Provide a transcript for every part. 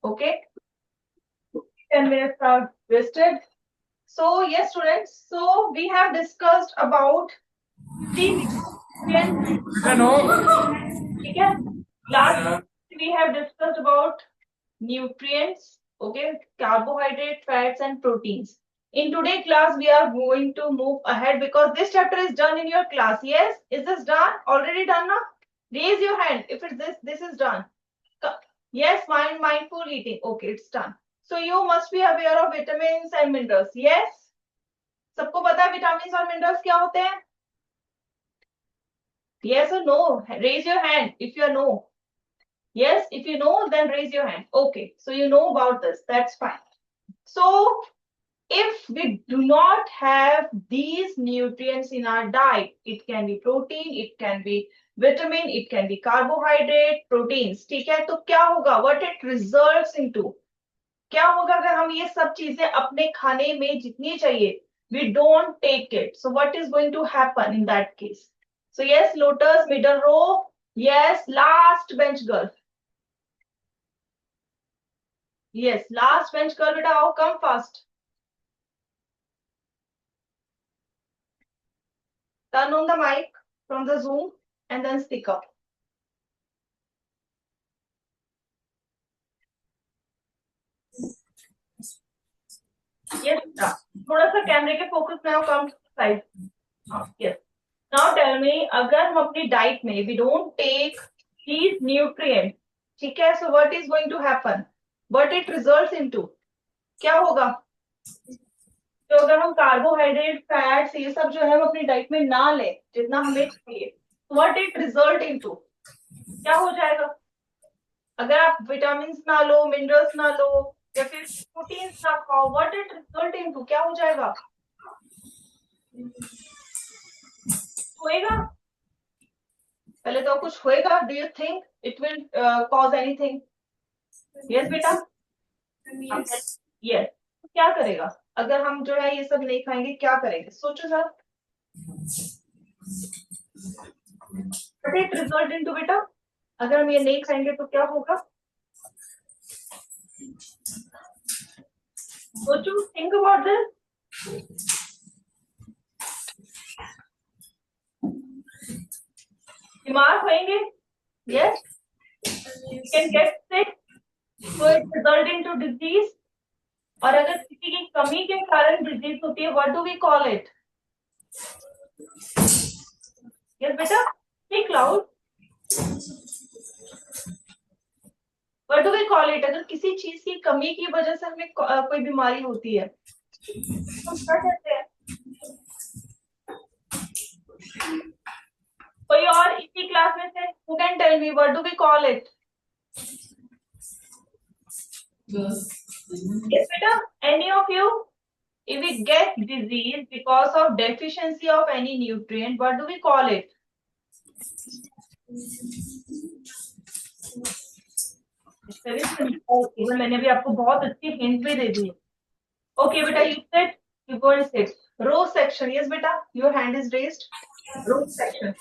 Okay, 10 minutes are wasted. So yes, students. So we have discussed about the nutrients. Okay. Last we have discussed about nutrients. Okay, carbohydrate, fats, and proteins. In today's class, we are going to move ahead because this chapter is done in your class. Yes, is this done? Already done now? Raise your hand if it's this is done. Yes, mindful eating. Okay, it's done. So you must be aware of vitamins and minerals. Yes, सबको पता है vitamins और minerals क्या होते हैं? Yes or no? Raise your hand if you know. Yes, if you know, then raise your hand. Okay, so you know about this. That's fine. So if we do not have these nutrients in our diet, it can be protein, it can be vitamin, it can be carbohydrate, proteins. ठीक है, तो क्या होगा? What it results into? क्या होगा अगर हम ये सब चीजें अपने खाने में जितनी चाहिए we don't take it, so what is going to happen in that case? So yes, lotus, middle row. Yes, last bench girl. Yes, last bench girl, beta, आओ, come fast. Turn on the mic from the Zoom and then speak up. Yes, थोड़ा सा कैमरे के focus में आओ, come to the side. Yes. Now tell me, अगर हम अपनी डाइट में we don't take these nutrients, ठीक है, so what is going to happen? What it results into? क्या होगा? तो अगर हम कार्बोहाइड्रेट, फैट्स, ये सब जो है हम अपनी डाइट में ना लें जितना हमें चाहिए, व्हाट इट रिजल्ट इनटू? क्या हो जाएगा? अगर आप विटामिन ना लो, मिनरल्स ना लो या फिर प्रोटीन्स ना खाओ, व्हाट इट रिजल्ट इनटू? क्या हो जाएगा? होएगा? पहले तो कुछ होएगा? Do you think it will cause anything? Yes बेटा? यस। क्या करेगा अगर हम जो है ये सब नहीं खाएंगे? क्या करेंगे? सोचो sir. What it result into बेटा? अगर हम ये नहीं खाएंगे तो क्या होगा? सोचो, थिंक अबाउट दिस। बीमार होएंगे? Yes, you can get sick, so it result into disease. और अगर किसी की कमी के कारण डिजीज होती है, what do we call it? Yes बेटा, speak loud. What do we call it? अगर किसी चीज की कमी की वजह से हमें कोई बीमारी होती है, हम क्या कहते हैं? कोई और इसी क्लास में से who can tell me what do we call it? Yes, beta, any of you? If we get disease because of deficiency of any nutrient, what do we call it? मैंने भी आपको बहुत अच्छी हिंट भी दे दी। Okay, beta, you sit. You go and sit. Row section. Yes, beta. Your hand is raised. Row section.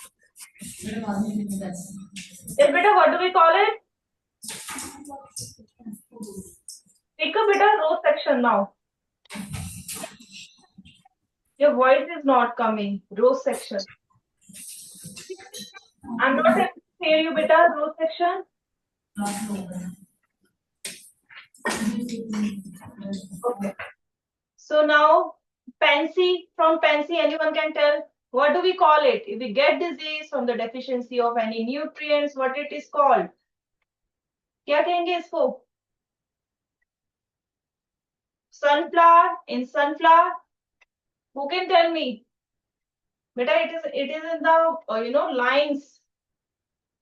Yes, beta. What do we call it? Pick up, beta. Row section now. Your voice is not coming. Row section. I'm not able to hear you, beta. Row section. Okay. So now, Pansy, from Pansy, anyone can tell what do we call it? If we get disease from the deficiency of any nutrients, what it is called? क्या कहेंगे इसको? Sunflower. In sunflower, who can tell me? Beta, it is in the lines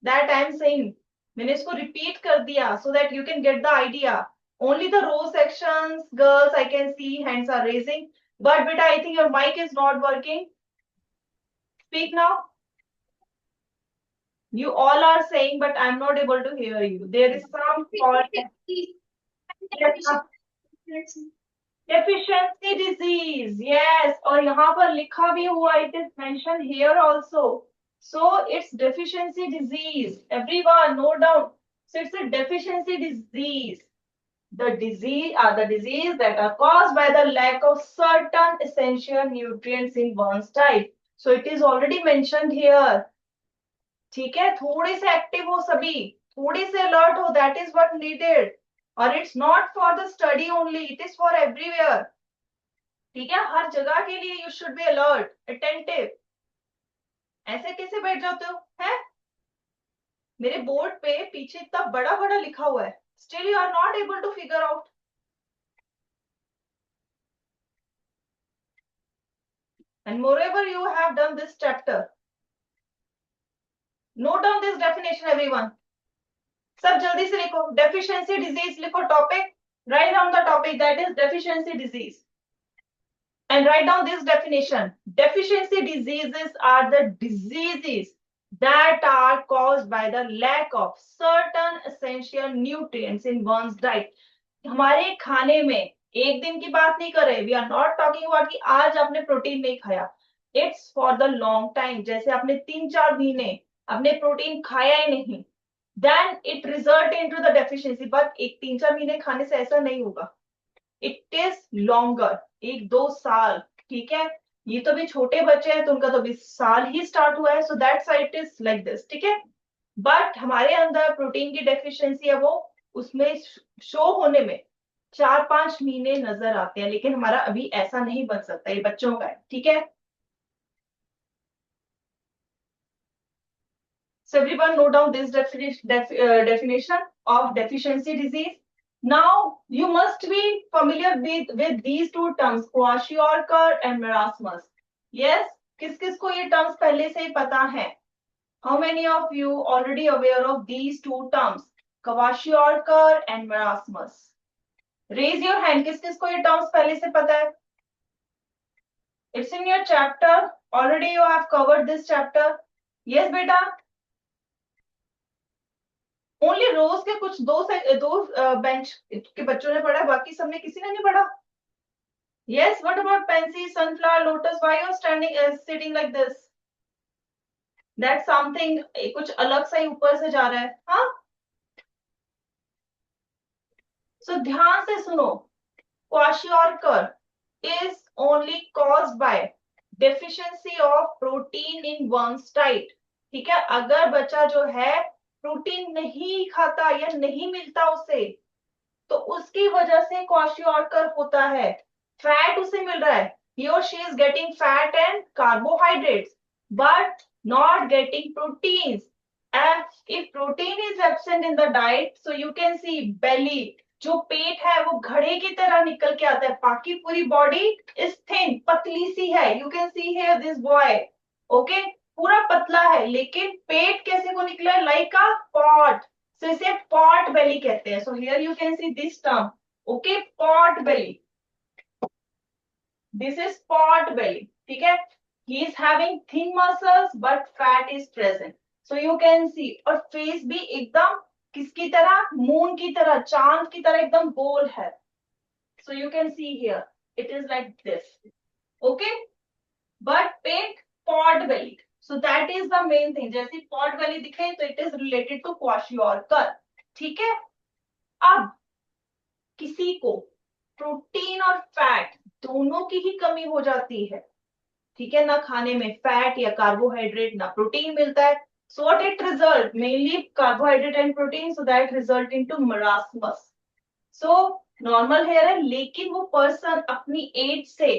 that I am saying. मैंने इसको repeat कर दिया so that you can get the idea. Only the row sections, girls, I can see hands are raising. But beta, I think your mic is not working. Speak now. You all are saying, but I'm not able to hear you. There is some fault. Deficiency disease. Yes. और यहाँ पर लिखा भी हुआ, it is mentioned here also. So it's deficiency disease. Everyone, note down. So it's a deficiency disease. the disease are the disease that are caused by the lack of certain essential nutrients in one's diet. So it is already mentioned here. ठीक है, थोड़े से active हो सभी, थोड़े से alert हो, that is what needed. और it's not for the study only, it is for everywhere. ठीक है, हर जगह के लिए you should be alert, attentive. ऐसे कैसे बैठ जाते हो हैं? मेरे बोर्ड पे पीछे इतना बड़ा बड़ा लिखा हुआ है, still you are not able to figure out. And moreover, you have done this chapter. Note down this definition, everyone. सब जल्दी से लिखो. Deficiency disease लिखो topic. Write down the topic, that is deficiency disease. And write down this definition. Deficiency diseases are the diseases that are caused by the lack of certain essential nutrients in one's diet. हमारे खाने में एक दिन की बात नहीं कर रहे. We are not talking about कि आज आपने प्रोटीन नहीं खाया. It's for the long time. जैसे आपने 3-4 महीने आपने प्रोटीन खाया ही नहीं, then it result into the deficiency. But एक 3-4 महीने खाने से ऐसा नहीं होगा. इट इज लॉन्गर, 1-2 साल. ठीक है, ये तो भी छोटे बच्चे हैं तो उनका तो 20 साल ही स्टार्ट हुआ है. So that's why it is like this. ठीक है, बट हमारे अंदर प्रोटीन की डेफिशिएंसी है, वो उसमें शो होने में 4-5 महीने नजर आते हैं, लेकिन हमारा अभी ऐसा नहीं बन सकता, ये बच्चों का है. ठीक है, so everyone note down this definition of deficiency disease. Now you must be familiar with these two terms, kwashiorkor and marasmus. Yes, किस किस को ये terms पहले से ही पता है? How many of you already aware of these two terms, kwashiorkor and marasmus? Raise your hand. किस किस को ये terms पहले से पता है? It's in your chapter. Already you have covered this chapter. Yes, बेटा. ओनली रोज के कुछ दो बेंच के बच्चों ने पढ़ा, बाकी सबने किसी ने नहीं पढ़ा. Yes, what about Pansy, Sunflower, Lotus? Why you are standing sitting like this? That something कुछ अलग सा ही ऊपर से जा रहा है. हाँ, सो ध्यान से सुनो. Kwashiorkor is only caused by deficiency of protein in one's diet. ठीक है, अगर बच्चा जो है प्रोटीन नहीं खाता या नहीं मिलता उसे, तो उसकी वजह से क्वाशियोरकर होता है. फैट उसे मिल रहा है, he or she is getting fat and carbohydrates but not getting proteins. And if protein is absent in the diet, so you can see belly, जो पेट है वो घड़े की तरह निकल के आता है, बाकी पूरी बॉडी इज थिन, पतली सी है. You can see here this boy, okay, पूरा पतला है, लेकिन पेट कैसे को निकला है? लाइक अ पॉट. So इसे pot belly कहते हैं. So here you can see this term, okay, pot belly. This is pot belly. ठीक है, he is having thin muscles but fat is present. So you can see, और face भी एकदम किसकी तरह? मून की तरह, चांद की तरह एकदम गोल है. So you can see here, it is like this, okay, but pet pot belly. So that is the main thing. जैसे pot belly दिखे तो it is related to kwashiorkor. ठीक है, अब किसी को प्रोटीन और फैट दोनों की ही कमी हो जाती है. ठीक है, ना खाने में फैट या कार्बोहाइड्रेट ना प्रोटीन मिलता है. So what it result? Mainly carbohydrate and protein. So that result into marasmus. So normal hair है, लेकिन वो पर्सन अपनी एज से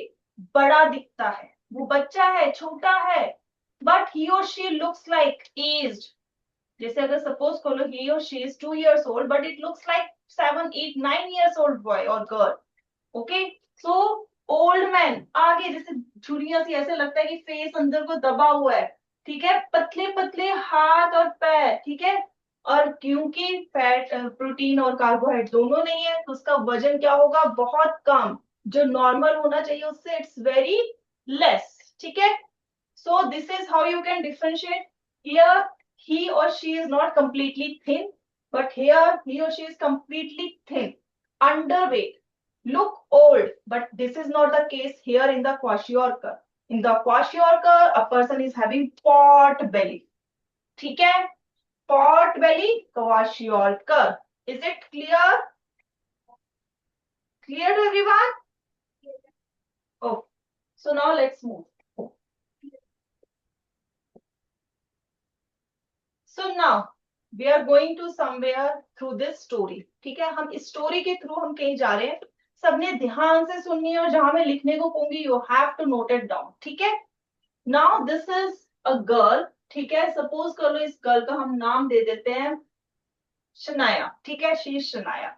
बड़ा दिखता है, वो बच्चा है, छोटा है, बट ही और शी लुक्स लाइक एज्ड. जैसे अगर सपोज करो he or she is 2 years old but it looks like 7, 8, 9 years old boy or girl. Okay, so old man आगे जैसे झुर्रियां सी, ऐसे लगता है कि फेस अंदर को दबा हुआ है. ठीक है, पतले पतले हाथ और पैर. ठीक है, और क्योंकि फैट प्रोटीन और कार्बोहाइड्रेट दोनों नहीं है, तो उसका वजन क्या होगा? बहुत कम. जो नॉर्मल होना चाहिए उससे इट्स वेरी लेस. ठीक है, so this is how you can differentiate. Here he or she is not completely thin, but here he or she is completely thin, underweight, look old, but this is not the case here in the kwashiorkor. In the kwashiorkor, a person is having pot belly. ठीक है, pot belly, kwashiorkor. Is it clear? Clear to everyone? Okay. So now let's move. So now we are going to somewhere through this story. ठीक है, हम इस story के through हम कहीं जा रहे हैं. सबने ध्यान से सुननी है और जहां मैं लिखने को कहूंगी you have to note it down. ठीक है. Now this is a girl. ठीक है, सपोज कर लो इस गर्ल का हम नाम दे देते हैं शनाया. ठीक है, she is Shanaya.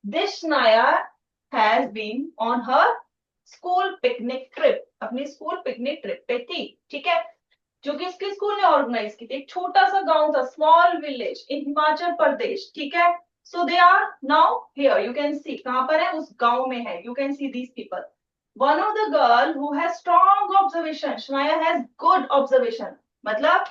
This Shanaya has been on her school picnic trip. अपनी स्कूल पिकनिक ट्रिप पे थी. ठीक है, जो कि इसके स्कूल ने ऑर्गेनाइज की थी. एक छोटा सा गांव था, small village in Himachal Pradesh. ठीक है, so they are now here. You can see कहां पर है, उस गांव में है. You can see these people. One of the girl who has strong observation. Shanaya has good observation. मतलब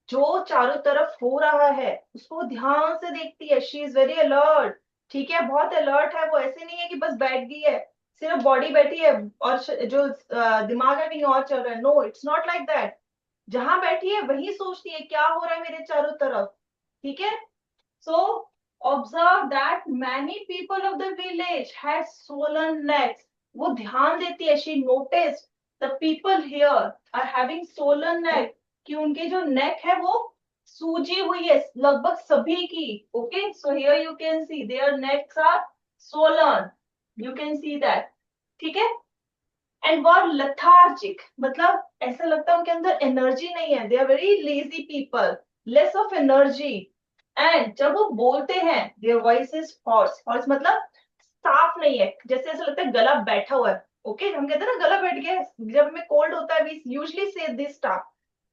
जो चारों तरफ हो रहा है उसको ध्यान से देखती है. She is very alert. ठीक है, बहुत अलर्ट है वो. ऐसे नहीं है कि बस बैठ गई है, सिर्फ बॉडी बैठी है और जो दिमाग है कहीं और चल रहा है. No, it's not like that. जहां बैठी है वही सोचती है क्या हो रहा है मेरे चारों तरफ. ठीक है. So observe that many people of the village had swollen necks. वो ध्यान देती है. She noticed the people here are having swollen neck. कि उनके जो नेक है वो सूजी हुई है लगभग सभी की. Okay, so here you can see their necks are swollen. You can see that. ठीक है. And were lethargic. मतलब ऐसा लगता है उनके अंदर एनर्जी नहीं है. They are very lazy people, less of energy. And जब वो बोलते हैं their voice is hoarse. Hoarse मतलब साफ नहीं है, जैसे ऐसा लगता है गला बैठा हुआ है. ओके, हम कहते हैं ना गला बैठ गया है, जब हमें कोल्ड होता है we usually say this type.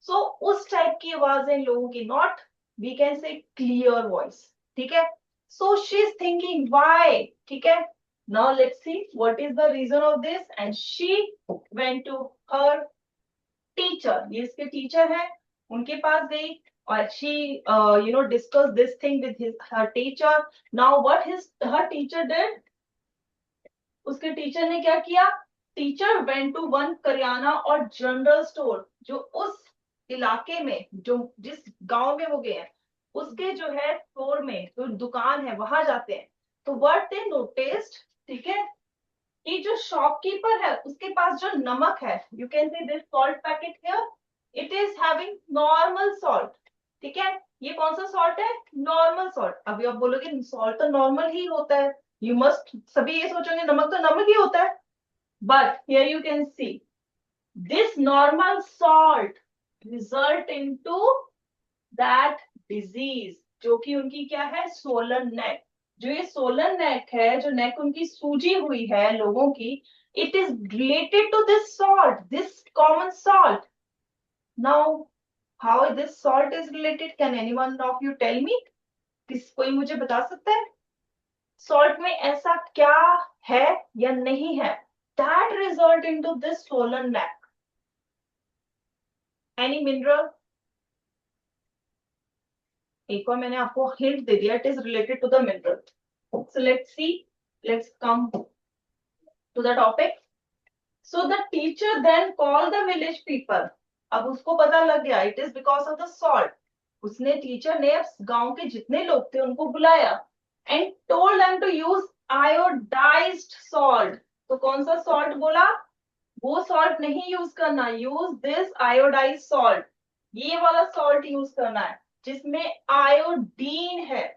So उस टाइप की आवाज है इन लोगों की. Not we can say clear voice. ठीक है. So she is thinking why. ठीक है. Now let's see what is the reason of this. And she went to her teacher. ये इसके टीचर हैं, उनके पास गई और she discussed this thing with her teacher. Now what her teacher did? उसके teacher ने क्या किया? Teacher went to one kirana और जनरल स्टोर. जो उस इलाके में, जो जिस गांव में वो गए हैं उसके जो है स्टोर में जो दुकान है वहां जाते हैं. तो व्हाट दे नोटिस्ड. ठीक है, कि जो शॉपकीपर है उसके पास जो नमक है, you can see this salt packet here, it is having normal salt. ठीक है, ये कौन सा सॉल्ट है? Normal salt. अभी आप बोलोगे सॉल्ट तो नॉर्मल ही होता है. यू मस्ट सभी ये सोचोगे नमक तो नमक ही होता है. But here you can see this normal salt result into that disease, जो कि उनकी क्या है? सोलन नेक. जो ये सोलन नेक है, जो नेक उनकी सूजी हुई है लोगों की, it is related to this salt, this common salt. Now how this salt is related, can anyone of you tell me? किस कोई मुझे बता सकता है सॉल्ट में ऐसा क्या है या नहीं है that result into this swollen neck? Any mineral? एक और मैंने आपको हिंट दे दिया, it is related to the mineral. So let's see, let's come to the topic. So the teacher then called the village people. अब उसको पता लग गया it is because of the salt. उसने टीचर ने गांव के जितने लोग थे उनको बुलाया and told them to use iodized salt. तो कौन सा सॉल्ट बोला? वो सॉल्ट नहीं यूज करना. Use this iodized salt. ये वाला सॉल्ट यूज करना है जिसमें आयोडीन है.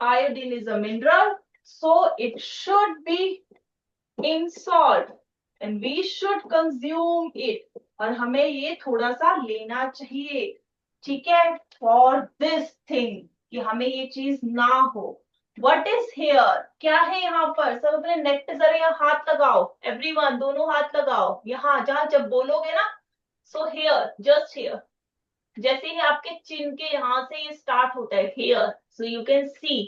Iodine is a mineral, so it should be in salt and we should consume it. और हमें ये थोड़ा सा लेना चाहिए. ठीक है, for this thing, कि हमें ये चीज ना हो. What is here? क्या है यहाँ पर? सब अपने नेक पे जरा यहाँ हाथ लगाओ. Everyone, दोनों हाथ लगाओ यहाँ जहाँ जब बोलोगे ना. So here, just here. जैसे ही आपके चिन्ह के यहाँ से ये स्टार्ट होता है here, so you can see.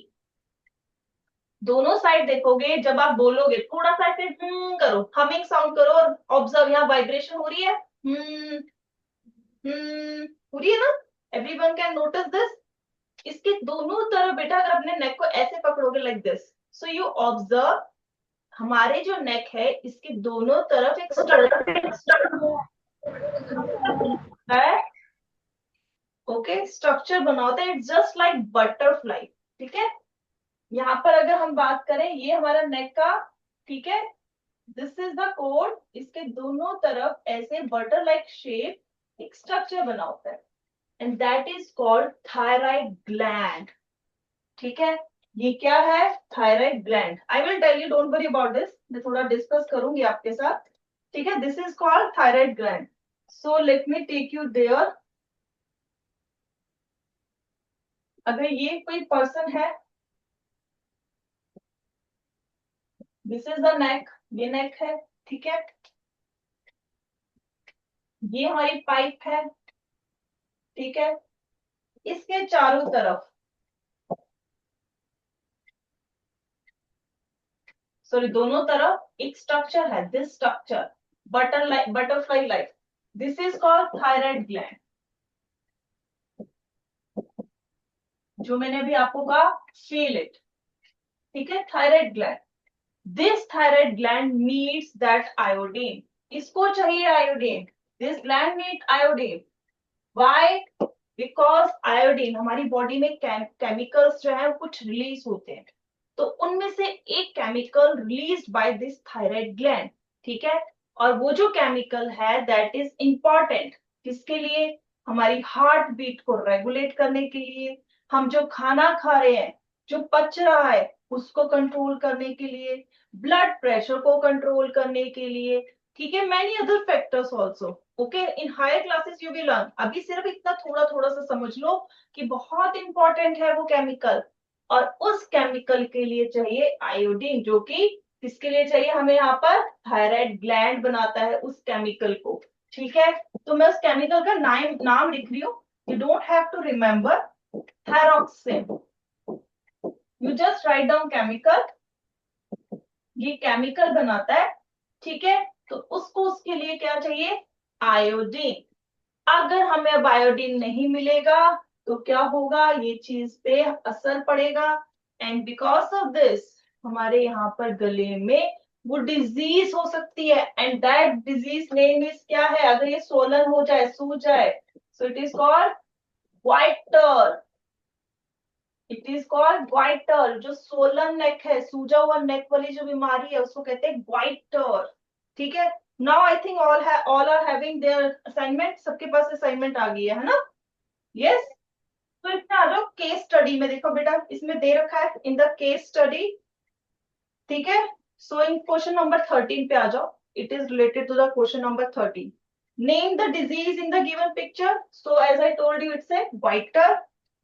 दोनों साइड देखोगे, जब आप बोलोगे थोड़ा सा ऐसे करो, हमिंग साउंड करो और ऑब्जर्व यहाँ वाइब्रेशन हो रही है. हो रही है ना? Everyone can notice this. इसके दोनों तरफ बेटा अगर अपने नेक को ऐसे पकड़ोगे like this, so you observe हमारे जो नेक है इसके दोनों तरफ एक है. ओके, स्ट्रक्चर बना होता है. It's just like butterfly. ठीक है, यहाँ पर अगर हम बात करें, ये हमारा नेक का, ठीक है, दिस इज द कोड। इसके दोनों तरफ ऐसे बटर लाइक शेप एक स्ट्रक्चर बना होता है, and that is called thyroid gland. ठीक है, ये क्या है? Thyroid gland. I will tell you, don't worry about this, मैं थोड़ा डिस्कस करूंगी आपके साथ। ठीक है, this is called thyroid gland. So let me take you there. अगर ये कोई पर्सन है, दिस इज द नेक, ये नेक है, ठीक है, ये हमारी पाइप है, ठीक है, इसके चारों तरफ, सॉरी दोनों तरफ एक स्ट्रक्चर है, this structure butterfly like, this is called thyroid gland. जो मैंने अभी आपको कहा, फील इट। ठीक है, thyroid gland, this thyroid gland needs that iodine, इसको चाहिए iodine, this gland need iodine. Why? Because iodine हमारी बॉडी में केमिकल्स जो है कुछ रिलीज होते हैं, तो उनमें से एक chemical released by this thyroid gland. ठीक है, और वो जो केमिकल है दैट इज इंपॉर्टेंट किसके लिए? हमारी हार्ट बीट को रेगुलेट करने के लिए, हम जो खाना खा रहे हैं, जो पच रहा है, उसको कंट्रोल करने के लिए, ब्लड प्रेशर को कंट्रोल करने के लिए। ठीक है, many other factors also. Okay, in higher classes you will learn. अभी सिर्फ इतना थोड़ा थोड़ा सा समझ लो कि बहुत इंपॉर्टेंट है वो केमिकल, और उस केमिकल के लिए चाहिए आयोडीन, जो कि किसके लिए चाहिए हमें? यहाँ पर थायराइड ग्लैंड बनाता है उस केमिकल को। ठीक है, तो मैं उस केमिकल का नाम लिख रही हूँ, you don't have to remember. Thyroxine, you just write down chemical, ये केमिकल बनाता है। ठीक है, तो उसको उसके लिए क्या चाहिए? आयोडीन। अगर हमें अब आयोडीन नहीं मिलेगा तो क्या होगा? ये चीज पे असर पड़ेगा, एंड बिकॉज ऑफ दिस हमारे यहाँ पर गले में वो डिजीज हो सकती है, and that disease name is क्या है? अगर ये सोलन हो जाए, सूज जाए, so it is called goitre. It is called goitre. जो सोलन नेक है, सूजा हुआ नेक वाली जो बीमारी है, उसको कहते हैं ग्वाइटर। ठीक है, now I think all are having their assignment, सबके पास असाइनमेंट आ गई है ना? यस। तो इसमें आ जाओ केस स्टडी में। देखो बेटा, इसमें दे रखा है इन द केस स्टडी। ठीक है, सो इन क्वेश्चन नंबर 13 पे आ जाओ। It is related to the question number 13। Name the disease in the given picture. So as I told you, it's a goitre.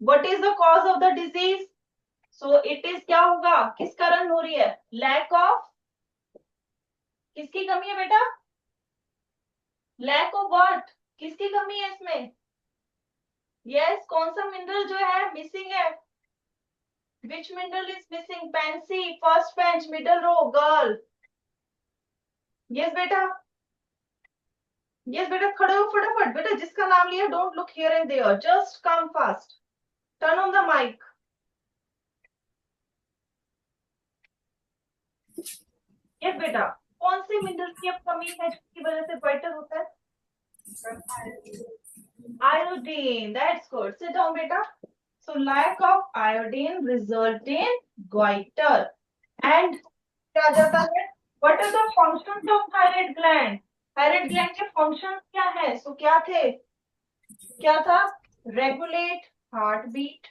What is the cause of the disease? So it is क्या होगा? किस कारण हो रही है? Lack of, किसकी कमी है बेटा? Lack of what? किसकी कमी है इसमें? यस, कौन सा मिनरल जो है मिसिंग है? Which mineral is missing? Pansy, first bench, middle row, girl. Yes बेटा, यस बेटा, खड़े हो फटाफट। बेटा जिसका नाम लिया, don't look here and there, just come fast, turn on the mic. Yes बेटा, कौन सी मिनरल की अब कमी है जिसकी वजह से ब्राइटर होता है? Iodine, that's good. Sit down, beta. So lack of iodine result in goiter. And क्या आ जाता है? What are the functions of thyroid gland? Thyroid gland के functions क्या है? So क्या थे? क्या था? Regulate heartbeat.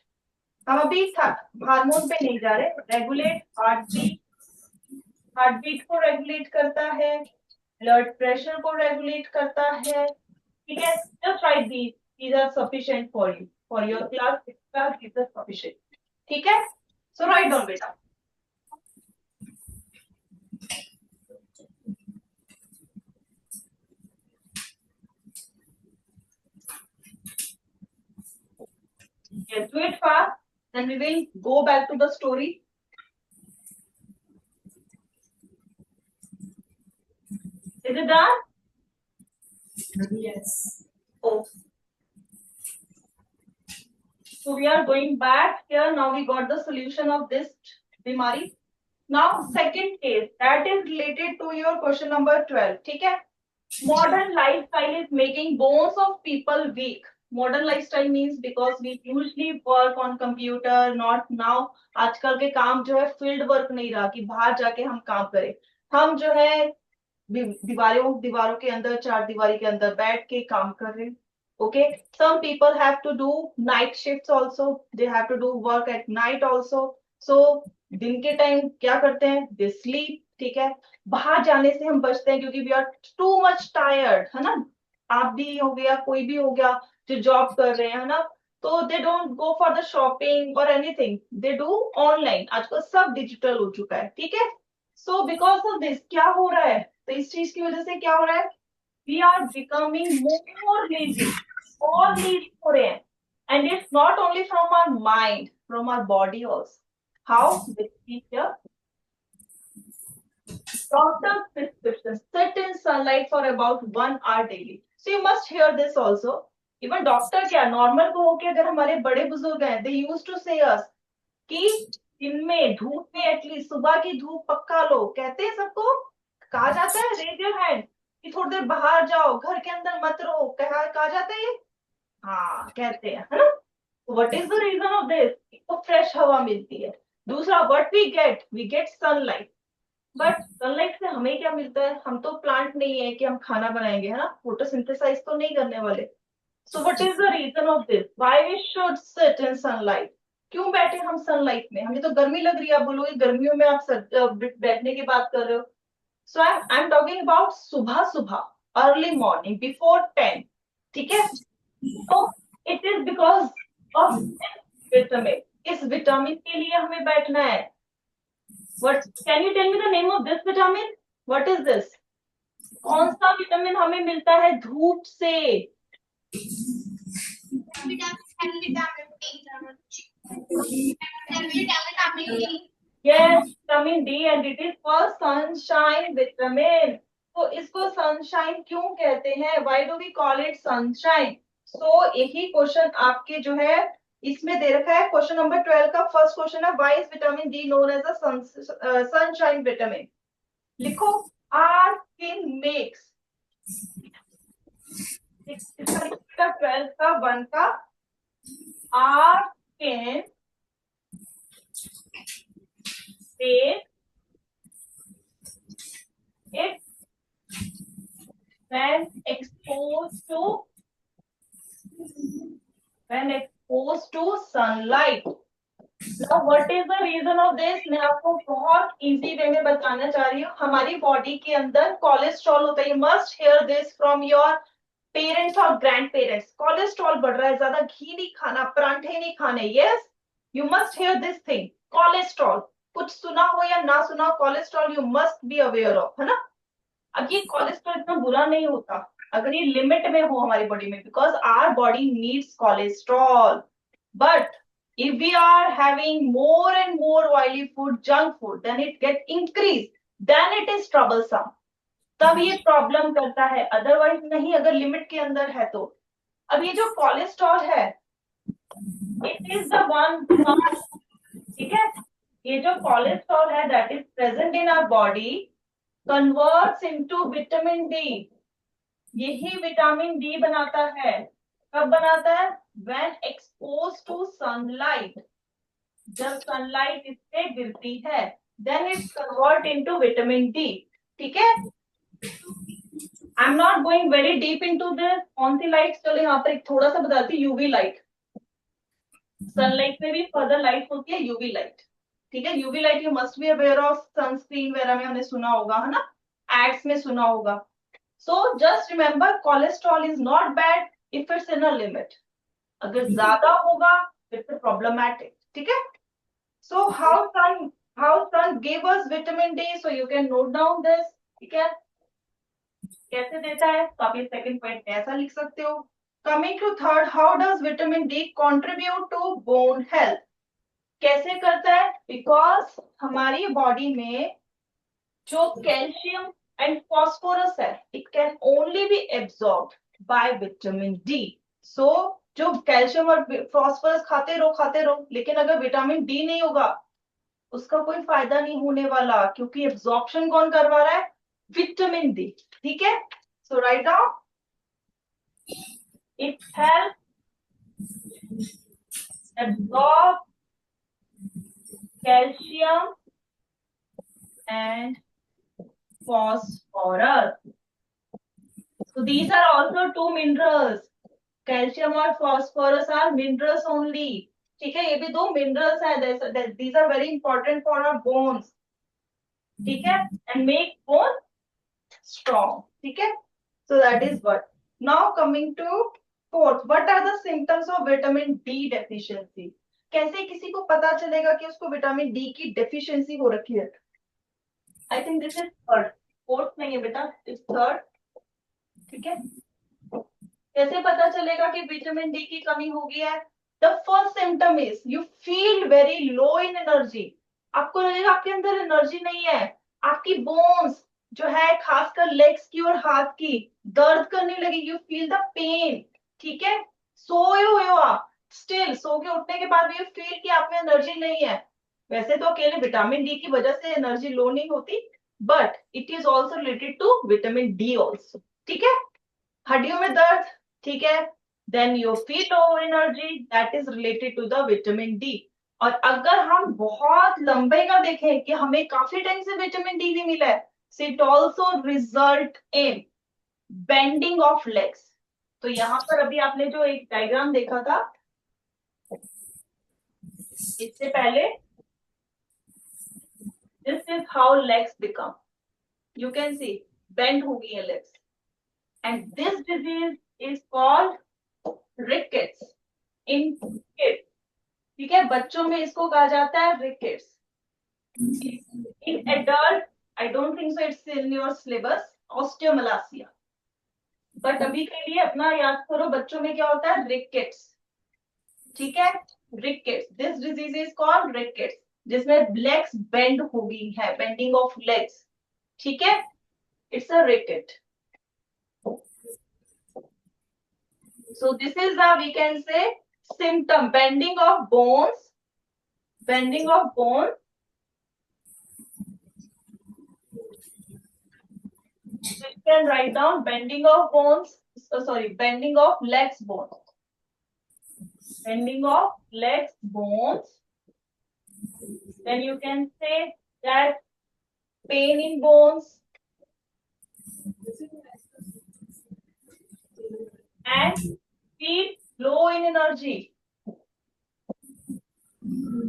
हम अभी हार्मोन पे नहीं जा रहे. Regulate heartbeat. हार्टबीट को रेगुलेट करता है, ब्लड प्रेशर को रेगुलेट करता है। ठीक है, just write these are sufficient for your class these are sufficient। ठीक है, so write down बेटा। Yes, do it fast, then we will go back to the story। Is it done? Yes. Oh, so we are going back here। Now we got the solution of this बीमारी। Now second case that is related to your question number 12। ठीक है, modern lifestyle is making bones of people weak। Modern lifestyle means because we usually work on computer, not now. आजकल के काम जो है field work नहीं रहा कि बाहर जाके हम काम करें। हम जो है दीवारों दीवारों के अंदर, चार दीवारी के अंदर बैठ के काम कर रहे हैं। Okay, some people have to do night shifts also, they have to do work at night also. सो दिन के टाइम क्या करते हैं, दे स्लीप। ठीक है, बाहर जाने से हम बचते हैं क्योंकि we are too much tired, है ना। आप भी हो गया, कोई भी हो गया जो जॉब कर रहे हैं, है ना। तो they don't go for the shopping और एनीथिंग, दे डू ऑनलाइन। आजकल सब डिजिटल हो चुका है, ठीक है। सो बिकॉज ऑफ दिस क्या हो रहा है, तो इस चीज की वजह से क्या हो रहा है, we are becoming more lazy, और लेजी हो रहे हैं। And it's not only from our mind, from our body also. How, with doctor's prescription, sit in sunlight for about 1 hour daily. So you must hear this also. Even doctor क्या normal को होके, अगर हमारे बड़े बुजुर्ग हैं, they used to say us कि दिन में धूप में एटलीस्ट सुबह की धूप पक्का लो। कहते हैं सबको, कहा जाता है रेज योर हैंड कि थोड़ी देर बाहर जाओ, घर के अंदर मत रहो, कहा जाता है ये। हाँ कहते हैं, है ना। What is the reason of this, तो फ्रेश हवा मिलती है। दूसरा, what we get sunlight. But sunlight से हमें क्या मिलता है, हम तो प्लांट नहीं है कि हम खाना बनाएंगे, है ना, फोटोसिंथेसाइज तो नहीं करने वाले। So what is the reason of this, why we should sit in sunlight. क्यों बैठे हम सनलाइट में, हमें तो गर्मी लग रही है। आप बोलोगे गर्मियों में आप बैठने की बात कर रहे हो। सो आई एम टॉकिंग अबाउट सुबह सुबह, अर्ली मॉर्निंग बिफोर 10। ठीक है, तो it is because of vitamin. इस विटामिन के लिए हमें बैठना है। What can you tell me the name of this vitamin? What is this? कौन सा विटामिन हमें मिलता है धूप से? Yes, vitamin D and it is called sunshine vitamin. तो इसको सनशाइन क्यों कहते हैं? Why do we call it sunshine? So यही क्वेश्चन आपके जो है इसमें दे रखा है। क्वेश्चन नंबर 12 का फर्स्ट क्वेश्चन है, why is vitamin D known as a sunshine vitamin? लिखो, our skin makes, इसका लिखा 12 का 1 का, our skin makes it when exposed to sunlight. Now what is the reason of this? मैं आपको बहुत इजी वे में बताना चाह रही हूँ। हमारी बॉडी के अंदर कोलेस्ट्रॉल होता है। You must here this from your parents और ग्रैंड पेरेंट्स। कोलेस्ट्रॉल बढ़ रहा है, ज्यादा घी नहीं खाना, परांठे नहीं खाने। Yes, you must here this thing, cholesterol. कुछ सुना हो या ना सुना हो, cholesterol you must be aware of, है ना। अब ये कोलेस्ट्रॉल इतना बुरा नहीं होता अगर ये लिमिट में हो हमारी बॉडी में, because our body needs cholesterol. But if we are having more and more oily food, junk food, then it get increased, then it is troublesome, तब ये प्रॉब्लम करता है। अदरवाइज नहीं, अगर लिमिट के अंदर है तो। अब ये जो कोलेस्ट्रॉल है, इट इज द वन, ठीक है, ये जो कोलेस्ट्रॉल है that is present in our body converts into vitamin D. यही विटामिन डी बनाता है। कब बनाता है? व्हेन एक्सपोज टू सनलाइट, जब सनलाइट इस पे गिरती है, then it convert into vitamin D. ठीक है, I am not going very deep into this. कौन सी लाइट, चलो यहाँ पर एक थोड़ा सा बताती हूँ। यूवी लाइट, सनलाइट में भी फर्दर लाइट होती है, यूवी लाइट। ठीक है, UV light you must be aware of, sunscreen वगैरह में हमने सुना होगा, है ना, एड्स में सुना होगा। So just remember, cholesterol is not bad if it's in a limit. अगर ज्यादा होगा it's problematic. ठीक है? So how sun gave us vitamin D? So you can note down this. ठीक है? कैसे देता है? तो आप ये सेकंड पॉइंट ऐसा लिख सकते हो। Coming to third, how does vitamin D contribute to bone health? कैसे करता है? Because हमारी बॉडी में जो कैल्शियम and phosphorus है, it can only be absorbed by vitamin D. So जो कैल्शियम और फॉस्फोरस खाते रहो, लेकिन अगर विटामिन डी नहीं होगा उसका कोई फायदा नहीं होने वाला, क्योंकि एब्जॉर्प्शन कौन करवा रहा है? Vitamin D. ठीक है, so write down, it help absorb calcium and phosphorus. So these are also two minerals. Calcium और phosphorus are minerals only. ठीक है, ये भी दो minerals हैं. These are very important for our bones. ठीक है, and make bone strong. ठीक है, so that is what. Now coming to fourth, what are the symptoms of vitamin D deficiency? कैसे किसी को पता चलेगा कि उसको विटामिन डी की डेफिशिएंसी हो रखी है? I think this is third. Fourth नहीं है बेटा, इज थर्ड. ठीक है, कैसे पता चलेगा कि विटामिन डी की कमी हो गई है? The first symptom is you feel very low in energy. आपको लगेगा आपके अंदर एनर्जी नहीं है. आपकी बोन्स जो है, खासकर लेग्स की और हाथ की, दर्द करने लगेगी. You feel the pain. ठीक है, सोए हुए हो आप, स्टिल सो के उठने के बाद भी यू फील कि आप में एनर्जी नहीं है. वैसे तो अकेले विटामिन डी की वजह से एनर्जी लो नहीं होती, but it is also related to vitamin D also. ठीक है, हड्डियों में दर्द. ठीक है, then you feel low energy, that is related to the vitamin D. और अगर हम बहुत लंबे का देखें कि हमें काफी टाइम से विटामिन डी नहीं मिला है, so it also result in bending of legs. तो यहाँ पर अभी आपने जो एक डायग्राम देखा था इससे पहले, this is how legs become. You can see bend हो गई है legs, and this disease is called rickets in kids. ठीक है, बच्चों में इसको कहा जाता है rickets. In adult, I don't think so it's in your syllabus, osteomalacia. But अभी के लिए अपना याद करो, बच्चों में क्या होता है? rickets. ठीक है, rickets. This disease is called rickets, जिसमें legs bend हो गई है, bending of legs. ठीक है, it's a ricket. So this is the, we can say, symptom, bending of bones. Bending of bone. So you can write down bending of bones. Sorry, bending of legs bones. Bending of legs bones. Then you can say that pain in bones and feel low in energy.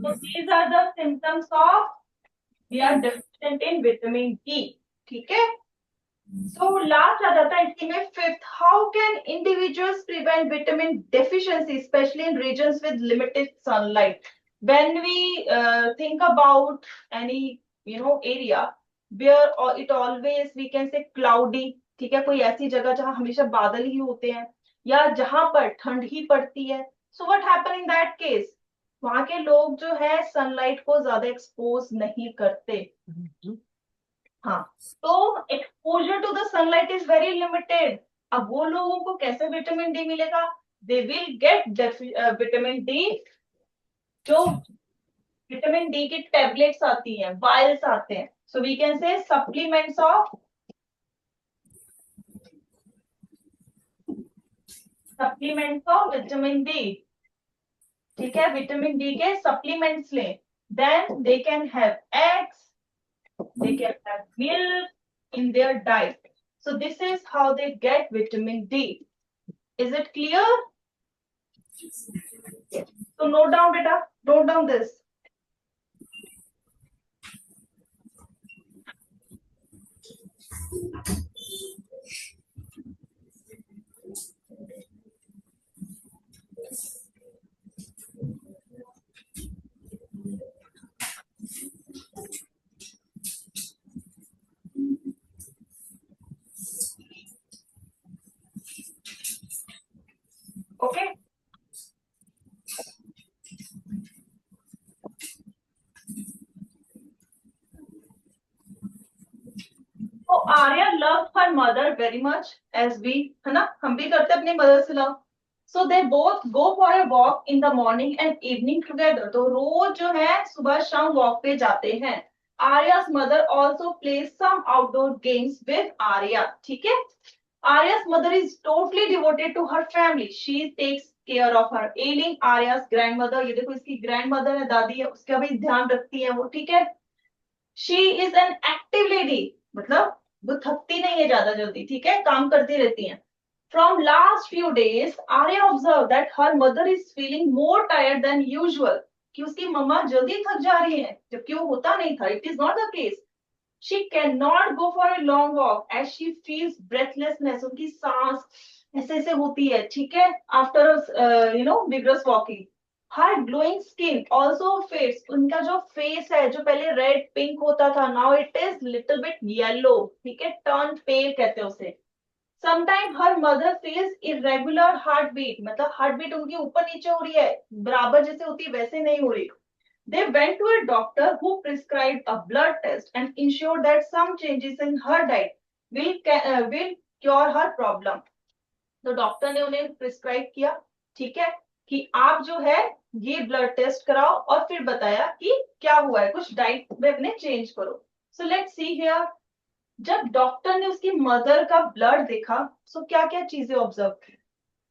So these are the symptoms of we are deficient in vitamin D. ठीक है, so last आ जाता है इसके में fifth, how can individuals prevent vitamin deficiency, especially in regions with limited sunlight? When we think about any area where it always we can say cloudy. ठीक है, कोई ऐसी जगह जहां हमेशा बादल ही होते हैं या जहां पर ठंड ही पड़ती है, so what happen in that case? वहां के लोग जो है सनलाइट को ज्यादा एक्सपोज नहीं करते. हाँ, तो exposure to the sunlight is very limited. अब वो लोगों को कैसे विटामिन डी मिलेगा? They will get vitamin D. जो विटामिन डी की टैबलेट्स आती हैं, वायल्स आते हैं, so we can say supplements of vitamin D. ठीक है, विटामिन डी के सप्लीमेंट्स लें. Then they can have eggs, they can have milk in their diet. So this is how they get vitamin D. Is it clear? So note down beta, note down this. Okay. So Arya loves her mother very much, as we, है ना, हम भी करते अपनी mother से love. So they both go for a walk in the morning and evening together. तो रोज जो है सुबह शाम वॉक पे जाते हैं. Arya's mother also plays some outdoor games with Arya. ठीक है, Arya's mother is totally devoted to her family. She takes care of her ailing Arya's grandmother, ये देखो इसकी ग्रैंडमदर है, दादी है, उसका भी ध्यान रखती है वो, ठीक है। She is an active lady, मतलब वो थकती नहीं है ज्यादा जल्दी, ठीक है, काम करती रहती है। From last few days Arya observe that her mother is feeling more tired than usual, कि उसकी मम्मा जल्दी थक जा रही है, जबकि वो होता नहीं था, it is not the case. She cannot go for a long walk as she feels breathlessness, उनकी सांस ऐसे ऐसे होती है, ठीक है, after vigorous walking. Her glowing skin also fades, उनका जो फेस है जो पहले रेड पिंक होता था, now it is little bit yellow, ठीक है, turn pale कहते हैं उसे. Sometime her mother feels irregular heartbeat, मतलब heartbeat उनकी ऊपर नीचे हो रही है, बराबर जैसे होती है वैसे नहीं हो रही. They went to a doctor who prescribed a blood test and ensured that some changes in her diet will cure her problem. तो डॉक्टर ने उन्हें प्रिस्क्राइब किया, ठीक है, कि आप जो है ये ब्लड टेस्ट कराओ, और फिर बताया कि क्या हुआ है, कुछ डाइट में अपने चेंज करो. So let's see here. जब डॉक्टर ने उसकी मदर का ब्लड देखा, सो क्या क्या चीजें ऑब्जर्व की.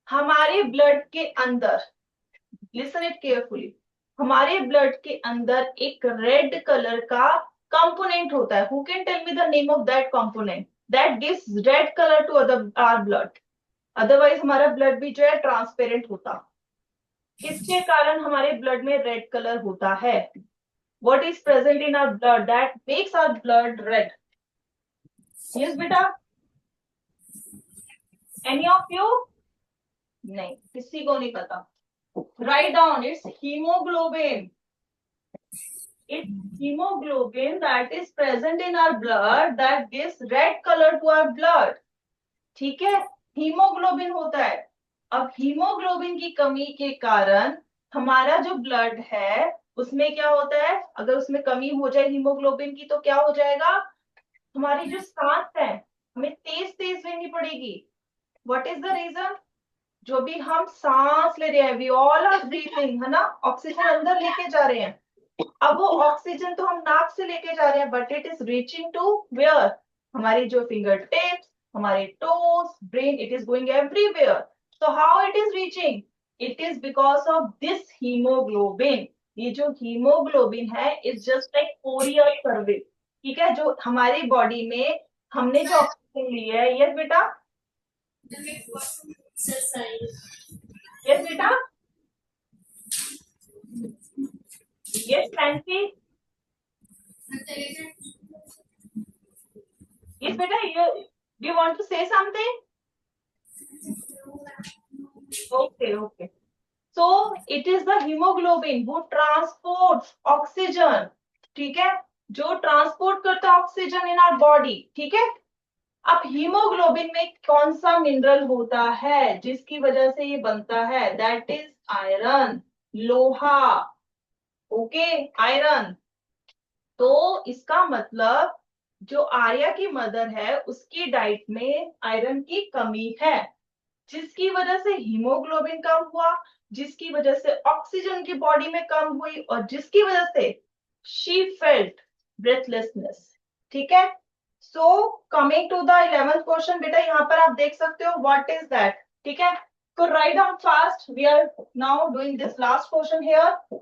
हमारे ब्लड के अंदर, लिसन इट केयरफुली, हमारे ब्लड के अंदर एक रेड कलर का कंपोनेंट होता है. Who can tell me the name of that component that gives red colour to our blood. Otherwise हमारा ब्लड भी जो है ट्रांसपेरेंट होता. किसके कारण हमारे ब्लड में रेड कलर होता है? What is present in our blood that makes our blood red? Yes बेटा, एनी ऑफ यू? नहीं, किसी को नहीं पता. Write down, it's haemoglobin. It's hemoglobin that is present in our blood that gives red color to our blood. ठीक है, haemoglobin होता है. अब हीमोग्लोबिन की कमी के कारण हमारा जो ब्लड है उसमें क्या होता है, अगर उसमें कमी हो जाए हीमोग्लोबिन की तो क्या हो जाएगा, हमारी जो सांस है हमें तेज तेज लेनी पड़ेगी. What is the reason? जो भी हम सांस ले रहे हैं, वी ऑल आर ब्रीथिंग, है ना, ऑक्सीजन अंदर लेके जा रहे हैं. अब वो ऑक्सीजन तो हम नाक से लेके जा रहे हैं, but it is reaching to where, हमारी जो फिंगर टिप्स, हमारे toes, brain, it is going everywhere. So how it is reaching? It is because of this haemoglobin. ये जो हीमोग्लोबिन है is just like courier service, ठीक है, जो हमारी बॉडी में हमने जो ऑक्सीजन ली है. यस बेटा, यस बेटा, yes fancy, yes beta, you want to say something? Okay. So it is the hemoglobin who transports oxygen, ठीक है, जो ट्रांसपोर्ट करता है ऑक्सीजन इन आवर बॉडी, ठीक है. अब हीमोग्लोबिन में कौन सा मिनरल होता है जिसकी वजह से ये बनता है? दैट इज आयरन, लोहा. Okay, iron. तो इसका मतलब जो आर्या की मदर है उसकी डाइट में आयरन की कमी है, जिसकी वजह से हीमोग्लोबिन कम हुआ, जिसकी वजह से ऑक्सीजन की बॉडी में कम हुई, और जिसकी वजह से शी फेल्ट ब्रेथलेसनेस. ठीक है. So coming to the 11th question, बेटा यहाँ पर आप देख सकते हो व्हाट इज दैट. ठीक है, तो write down fast. We are now doing this last question here.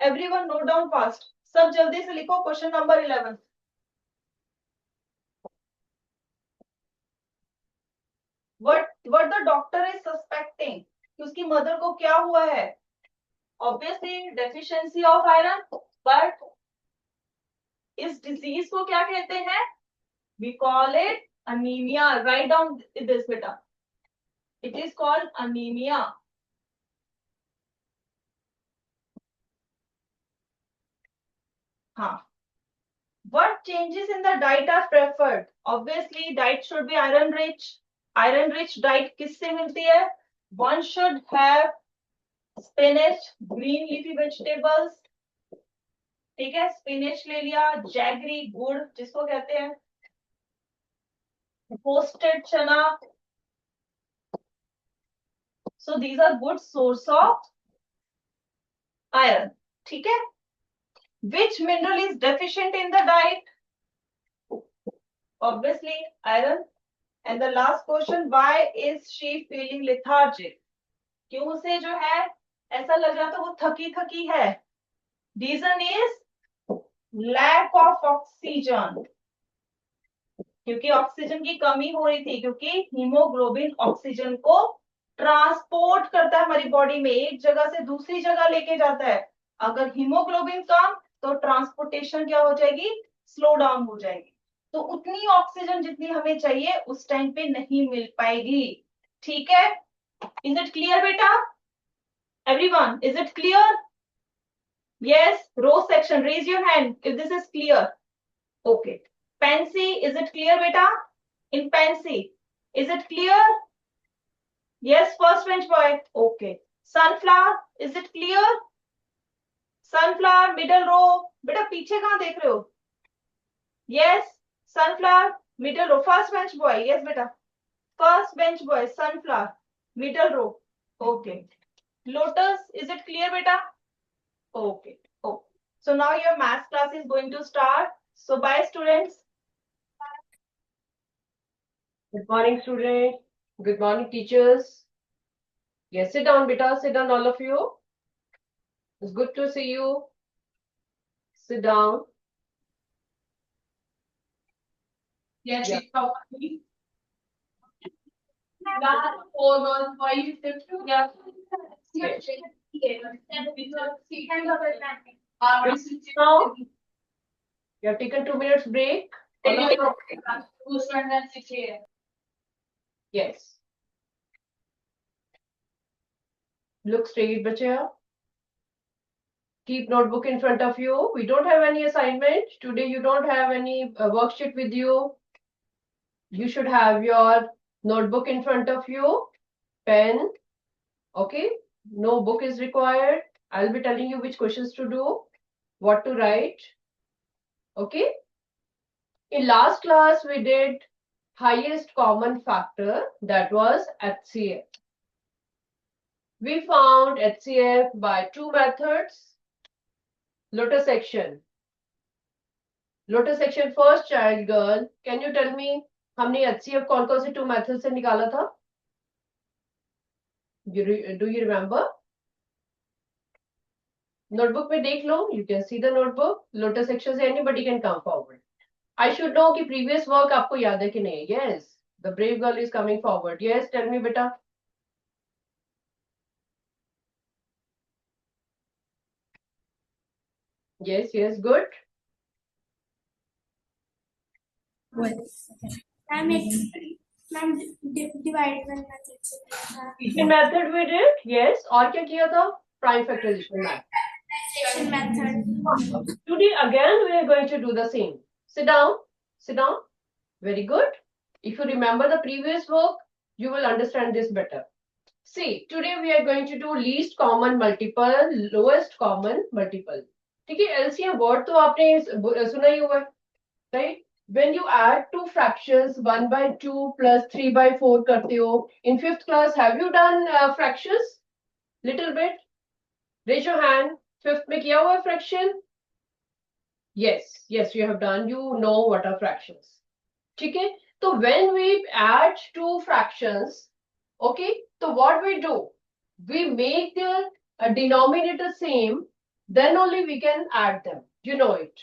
Everyone note down fast. सब जल्दी से लिखो question number 11. What the doctor is suspecting कि उसकी मदर को क्या हुआ है? Obviously deficiency of iron, but इस डिजीज को क्या कहते हैं? We call it anemia. Write down this बेटा. It is called anemia. हाँ. What changes in the diet are preferred? Obviously diet should be iron rich. Iron rich diet किससे मिलती है? One should have spinach, green leafy vegetables. ठीक है, spinach ले लिया, jaggery, गुड़ जिसको कहते हैं, रोस्टेड चना. So these are good source of iron. ठीक है. Which mineral is deficient in the diet? Obviously iron. And the last question, why is she feeling lethargic? क्यों उसे जो है ऐसा लग रहा था वो थकी थकी है? Reason is lack of oxygen, क्योंकि ऑक्सीजन की कमी हो रही थी, क्योंकि हीमोग्लोबिन ऑक्सीजन को ट्रांसपोर्ट करता है हमारी बॉडी में, एक जगह से दूसरी जगह लेके जाता है। अगर हीमोग्लोबिन कम तो ट्रांसपोर्टेशन क्या हो जाएगी? स्लो डाउन हो जाएगी। तो उतनी ऑक्सीजन जितनी हमें चाहिए उस टाइम पे नहीं मिल पाएगी। ठीक है, इज इट क्लियर बेटा? Everyone, is it clear? Yes, row section, raise your hand if this is clear. Okay. Pansy, is it clear, beta? In Pansy, is it clear? Yes, first bench boy. Okay. Sunflower, is it clear? Sunflower, middle row. बेटा पीछे कहाँ देख रहे हो? Yes, sunflower, middle row. First bench boy. Yes, beta. First bench boy, sunflower, middle row. Okay. Lotus, is it clear, beta? Okay. Oh. So now your math class is going to start. So bye, students. Good morning, students. Good morning, teachers. Yes, sit down, beta. Sit down, all of you. It's good to see you. Sit down. Yes, Yeah. it's probably. Last 4 1 5 6 2. Yeah. Yes. Now, You have taken 2 minutes break. All of you? Yes. Look straight, bacha. Keep notebook in front of you. We don't have any assignment. Today you don't have any worksheet with you. You should have your notebook in front of you. Pen. Okay. No book is required. I'll be telling you which questions to do, what to write. Okay. In last class, we did highest common factor, that was HCF. We found HCF by two methods. Lotus section. Lotus section, first child girl. Can you tell me हमने HCF कौन-कौन से two methods से निकाला था? Do you remember? Notebook में देख लो. You can see the notebook. Lotus section से anybody can come forward. I should know कि previous work आपको याद है कि नहीं? Yes. The brave girl is coming forward. Yes, tell me beta. Yes, yes, good. Ma'am, divided Addition method we did, yes. और क्या किया था? Prime factorization method. Today again we are going to do the same. Sit down. Sit down. Very good. If you remember the previous work, you will understand this better. See, today we are going to do least common multiple, lowest common multiple. ठीक है, LCM word तो आपने सुना ही होगा, right? When you add two fractions, 1 by 2 plus 3 by 4 करते हो, in 5th class, have you done fractions? Little bit. Raise your hand. 5th में किया हुआ fraction? Yes, yes, you have done. You know what are fractions. ठीक है? So when we add two fractions, okay, so what we do? We make the denominator same, then only we can add them. You know it.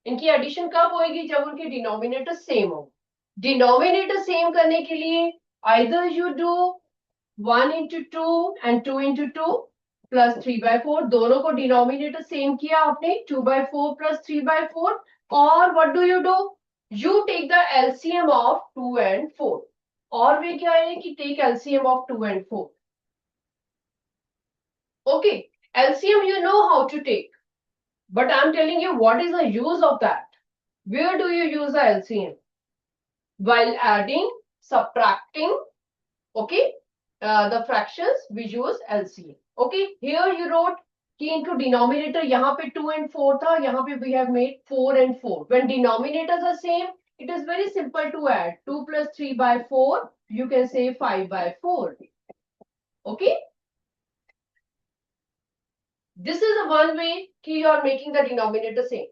इनकी addition कब होगी? जब उनके denominator same हो. Denominator same करने के लिए either you do 1 into 2 and 2 into 2 plus 3 by 4. दोनों को डिनोमिनेटर सेम किया आपने, 2 by 4 plus 3 by 4. और what do you do? You take the LCM of 2 and 4. और वे क्या है कि take LCM of 2 and 4. Okay, LCM you know how to take. But I'm telling you what is the use of that. Where do you use the LCM? While adding, subtracting, okay, the fractions, we use LCM. Okay, here you wrote कि into denominator यहाँ पे 2 and 4 था, यहाँ पे we have made 4 and 4. When denominators are same, it is very simple to add. 2 plus 3 by 4, you can say 5 by 4. Okay. This is the one way कि you are making the denominator same.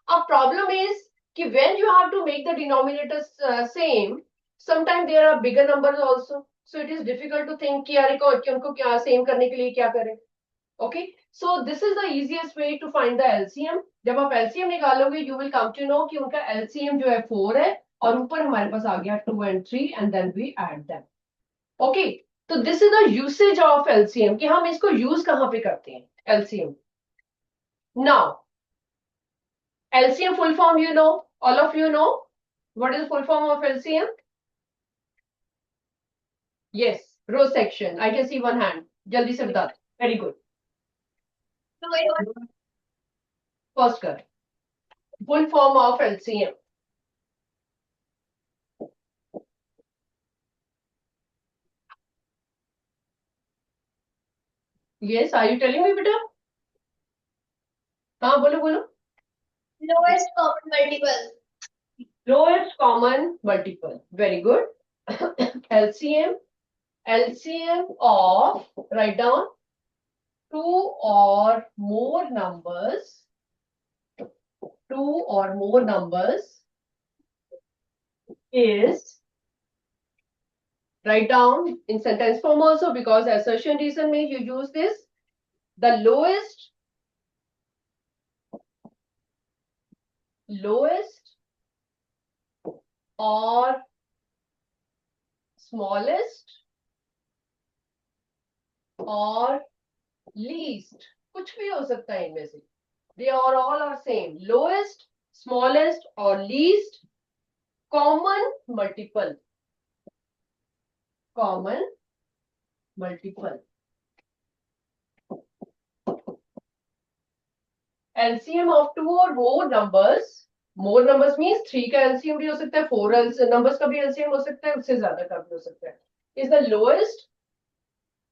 A problem is कि when you have to make the denominators same, sometimes there are bigger numbers also. So it is difficult to think कि यार कि उनको क्या same करने के लिए क्या करें. Okay, so this is the easiest way to find the LCM. जब आप LCM निकालोगे, you will come to know कि उनका LCM जो है 4 है और ऊपर हमारे पास आ गया 2 and 3 and then we add them. Okay, so this is the usage of LCM कि हम इसको use कहाँ पे करते हैं LCM. Now, LCM full form you know, all of you know what is the full form of LCM? Yes, row section. I can see one hand. जल्दी से बता. Very good. First कर. Full form of LCM. Yes, are you telling me बेटा? हाँ बोलो बोलो. Lowest common multiple. Lowest common multiple. Very good. LCM. LCM of, write down, 2 or more numbers. 2 or more numbers is, write down in sentence form also because assertion reason may you use this. The lowest or smallest or least, कुछ भी हो सकता है इनमें से. They are all are same. Lowest, smallest or least common multiple. Common multiple. LCM of 2 or more numbers. More numbers means 3 का LCM भी हो सकता है, 4 numbers का भी LCM हो सकता है, उससे ज्यादा का भी हो सकता है. Is the lowest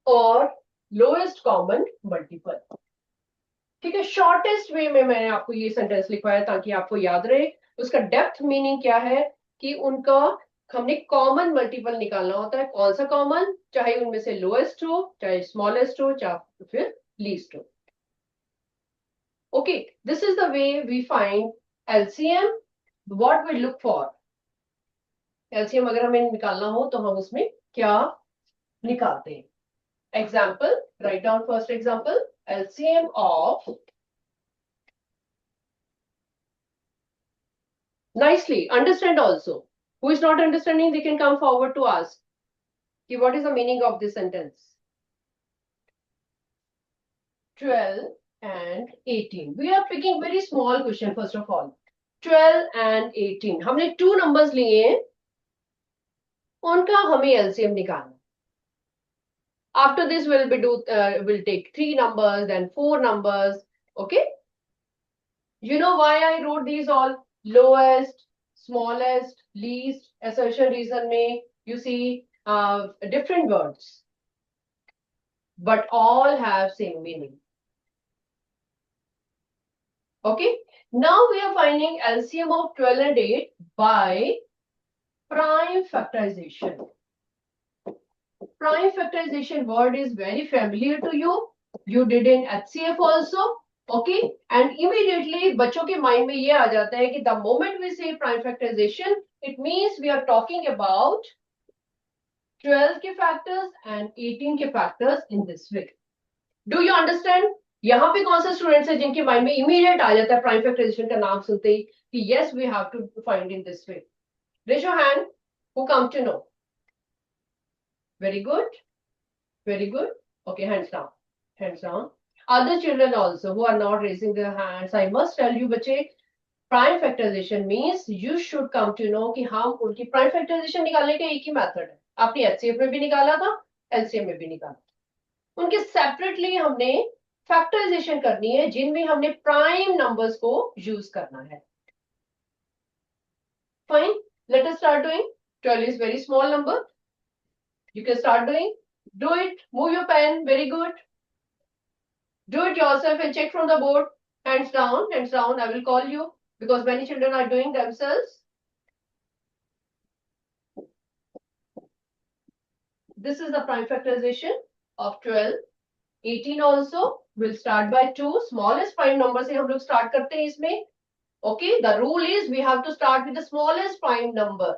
or lowest common multiple. ठीक है, शॉर्टेस्ट वे में मैंने आपको ये सेंटेंस लिखवाया ताकि आपको याद रहे. उसका डेप्थ मीनिंग क्या है कि उनका हमने कॉमन मल्टीपल निकालना होता है. कौन सा कॉमन, चाहे उनमें से लोएस्ट हो, चाहे स्मॉलेस्ट हो, चाहे फिर लीस्ट हो. Okay, this is the way we find LCM. What we look for. LCM अगर हमें निकालना हो तो हम उसमें क्या निकालते हैं. Example, write down first example. LCM of, nicely understand also. Who is not understanding, they can come forward to ask. Okay, what is the meaning of this sentence? 12 and 18. We are picking very small question first of all. 12 and 18. हमने 2 numbers लिए हैं, उनका हमें LCM निकालना. After this we'll take 3 numbers, then 4 numbers. Okay. You know why I wrote these all? Lowest, smallest, least, assertion reason में you see different words, but all have same meaning. Okay. Now we are finding LCM of 12 and 8 by prime factorization. Prime factorization word is very familiar to you. You did in HCF also. Okay, and immediately बच्चों के mind में ये आ जाता है कि the moment we say prime factorization, it means we are talking about 12 के factors and 18 के factors in this way. Do you understand? यहाँ पे कौन से स्टूडेंट्स हैं जिनके माइंड में इमीडिएट आ जाता है प्राइम फैक्टराइजेशन का नाम सुनते ही कि yes we have to find in this way. Raise your hand who come to know. Very good. Very good. Okay, hands down. Hands down. Other children also who are not raising their hands, I must tell you, बच्चे, prime factorization means you should come to know कि हम उनकी prime factorization निकालने का एक ही method है. आपने HCF में भी निकाला था, LCM में भी निकाला. उनके सेपरेटली हमने फैक्टराइजेशन करनी है जिनमें हमने प्राइम नंबर्स को यूज करना है. Fine. Let us start doing. 12 is very small number. You can start doing. Do it. Move your pen. Very good. Do it yourself and check from the board. Hands down, hands down. I will call you because many children are doing themselves. This is the prime factorization of 12. 18 also. We'll start by 2. Smallest prime number से हम लोग start करते हैं इसमें. Okay. The rule is we have to start with the smallest prime number.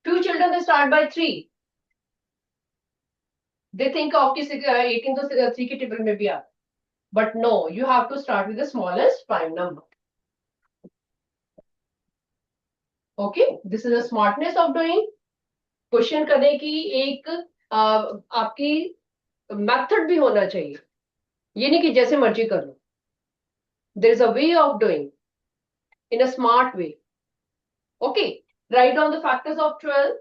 Few children they start by 3. They think of कि 18 तो 3 के table में भी आता, but no, you have to start with the smallest prime number. Okay, this is the smartness of doing. Question करने की एक आपकी मेथड भी होना चाहिए, ये नहीं कि जैसे मर्जी कर लो. There is a way of doing in a smart way. Okay, write down the factors of 12.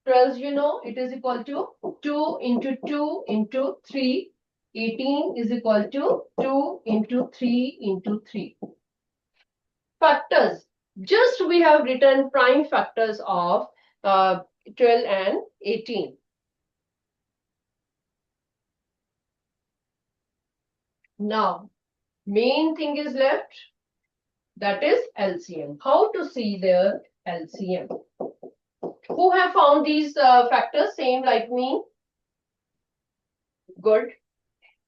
12, you know, it is equal to 2 into 2 into 3. 18 is equal to 2 into 3 into 3. Factors. Just we have written prime factors of 12 and 18. Now, main thing is left. That is LCM. How to see their LCM? Who have found these factors? Same like me. Good.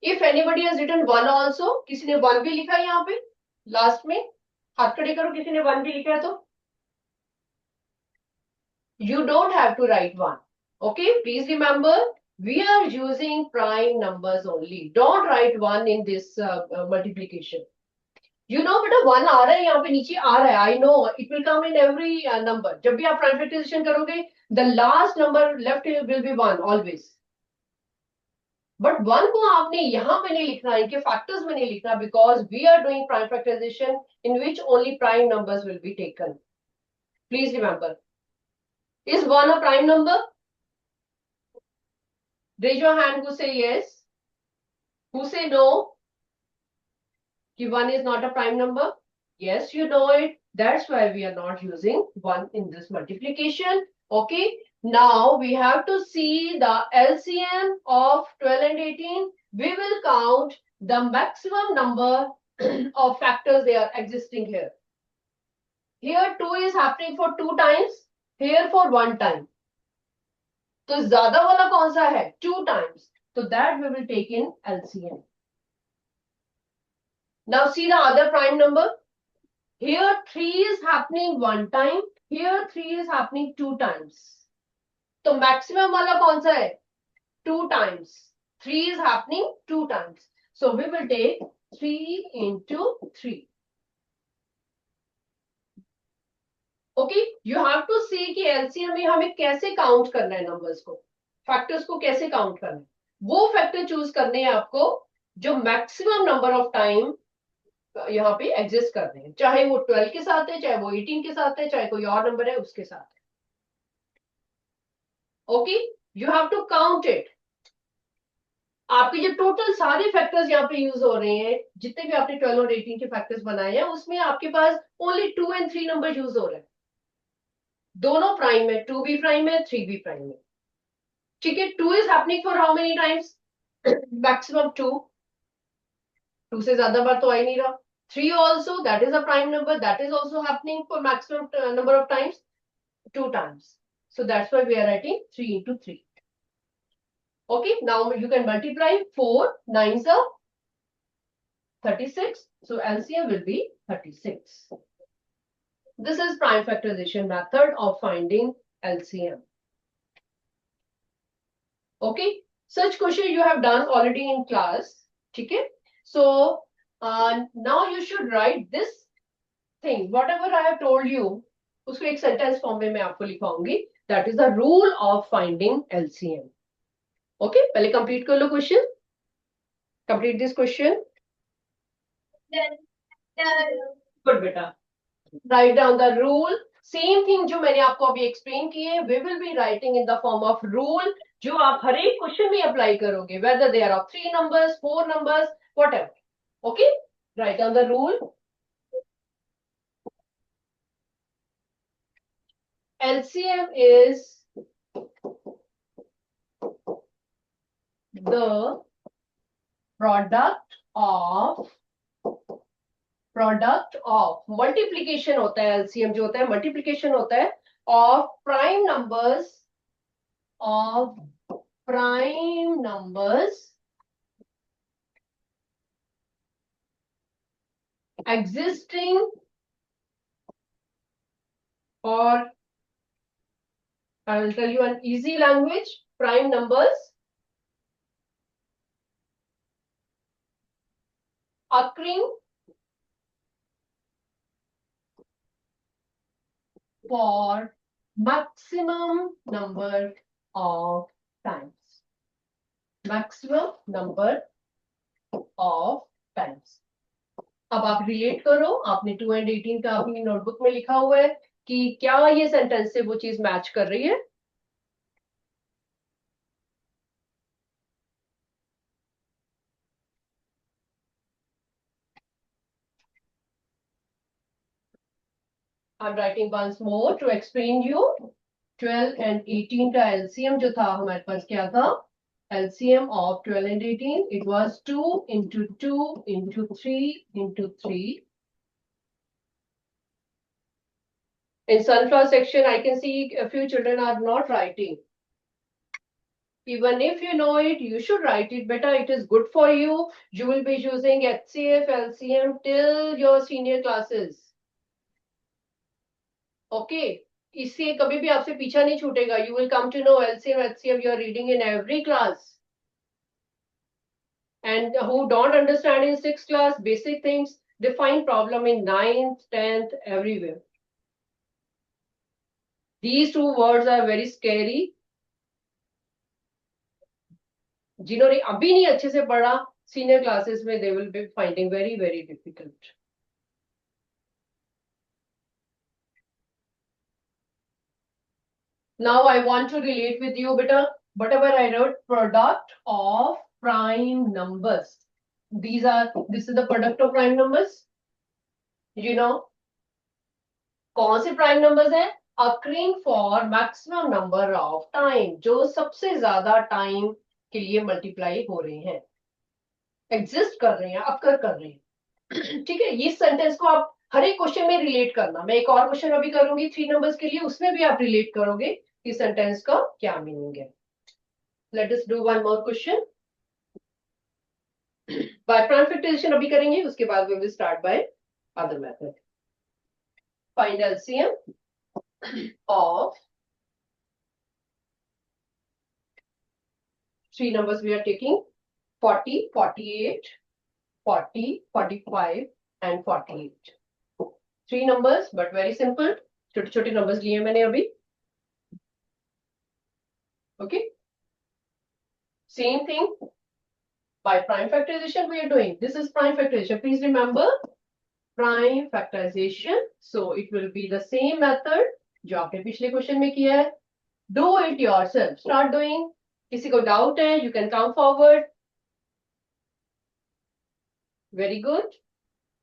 If anybody has written 1 also, किसी ने 1 भी लिखा है यहाँ पे last में, हाथ खड़े करो किसी ने 1 भी लिखा है तो. You don't have to write 1. Okay, please remember we are using prime numbers only. Don't write 1 in this multiplication. You know बेटा 1 आ रहा है यहाँ पे नीचे आ रहा है. I know it will come in every number. जब भी आप prime factorization करोगे, the last number left will be 1 always. But 1 को आपने यहाँ पे नहीं लिखना, इनके factors में नहीं लिखना, because we are doing prime factorization in which only prime numbers will be taken. Please remember. Is 1 a prime number? Raise your hand who say yes. Who say no? Ki 1 is not a prime number? Yes, you know it. That's why we are not using 1 in this multiplication. Okay. Now we have to see the LCM of 12 and 18. We will count the maximum number of factors they are existing here. Here 2 is happening for 2 times. Here for 1 time. तो ज्यादा वाला कौन सा है? 2 times. So that we will take in LCM. Now see the other prime number. Here 3 is happening 1 time. Here 3 is happening 2 times. तो maximum वाला कौन सा है? 2 times. 3 is happening 2 times. So we will take 3 into 3. Okay, you have to see कि LCM में हमें कैसे count करना है नंबर्स को, फैक्टर्स को कैसे काउंट करना है. वो फैक्टर चूज करने हैं आपको जो मैक्सिमम नंबर ऑफ टाइम यहाँ पे एग्जिस्ट करते हैं, चाहे वो 12 के साथ है, चाहे वो 18 के साथ है, चाहे कोई और नंबर है उसके साथ है. Okay, you have to count it. आपके जो टोटल सारे फैक्टर्स यहाँ पे यूज हो रहे हैं, जितने भी आपने 12 और 18 के फैक्टर्स बनाए हैं, उसमें आपके पास ओनली 2 and 3 नंबर यूज हो रहे हैं. दोनों प्राइम है, 2 भी प्राइम है, 3 भी प्राइम है. ठीक है, 2 is happening for how many times? Maximum 2. 2 से ज्यादा बार तो आ ही नहीं रहा. 3 also, that is a prime number, that is also happening for maximum number of times, 2 times. So that's why we are writing 3 into 3. Okay, now you can multiply 4 9s are 36. So LCM will be 36. This is prime factorization method of finding LCM. Okay, such question you have done already in class. Okay, so now you should write this thing, whatever I have told you, उसको एक sentence form में मैं आपको लिखवाऊंगी. That is the rule of finding LCM. Okay, पहले complete कर लो question. Complete this question. Good बेटा. Write down the rule. Same thing जो मैंने आपको अभी explain किए, we will be writing in the form of rule, जो आप हर एक question में apply करोगे, whether they are of 3 numbers, 4 numbers, whatever. Okay, write down the rule. LCM is the product of multiplication होता है. LCM जो होता है multiplication होता है of prime numbers existing, or I will tell you an easy language, prime numbers occurring for maximum number of times. Maximum number of times. अब आप relate करो, आपने 2 and 18 का अपनी नोटबुक में लिखा हुआ है कि क्या ये सेंटेंस से वो चीज मैच कर रही है. I'm writing once more to explain you. 12 and 18 का LCM जो था हमारे पास क्या था? LCM of 12 and 18, it was 2 into 2 into 3 into 3. In sunflower section, I can see a few children are not writing. Even if you know it, you should write it better. It is good for you. You will be using HCF, LCM till your senior classes. Okay. इससे कभी भी आपसे पीछा नहीं छूटेगा. You will come to know LCM, HCF. You are reading in every class. And who don't understand in 6th class basic things, they find problem in 9th, 10th, everywhere. These two words are very scary. जिन्होंने अभी नहीं अच्छे से पढ़ा senior classes में, they will be finding very, very difficult. Now I want to relate with you, beta, whatever I wrote, product of prime numbers. This is the product of prime numbers. You know, कौन से prime numbers हैं? Occurring for maximum number of time, जो सबसे ज्यादा time के लिए multiply हो रहे हैं, exist कर रहे हैं, occur कर रहे हैं. ठीक है, ये sentence को आप हर एक क्वेश्चन में रिलेट करना. मैं एक और क्वेश्चन अभी करूंगी 3 नंबर्स के लिए, उसमें भी आप रिलेट करोगे कि सेंटेंस का क्या मीनिंग है. Let us do one more question. By prime factorisation अभी करेंगे, उसके बाद we will start by other method. Find LCM of 3 numbers we are taking: 40, 48, 40, 45 and 48. 3 numbers but very simple. छोटे छोटे numbers लिए मैंने अभी. Okay, same thing by prime factorization we are doing. This is prime factorization. Please remember prime factorization. So it will be the same method जो आपने पिछले question में किया है. Do it yourself. Start doing. किसी को डाउट है, you can come forward. Very good.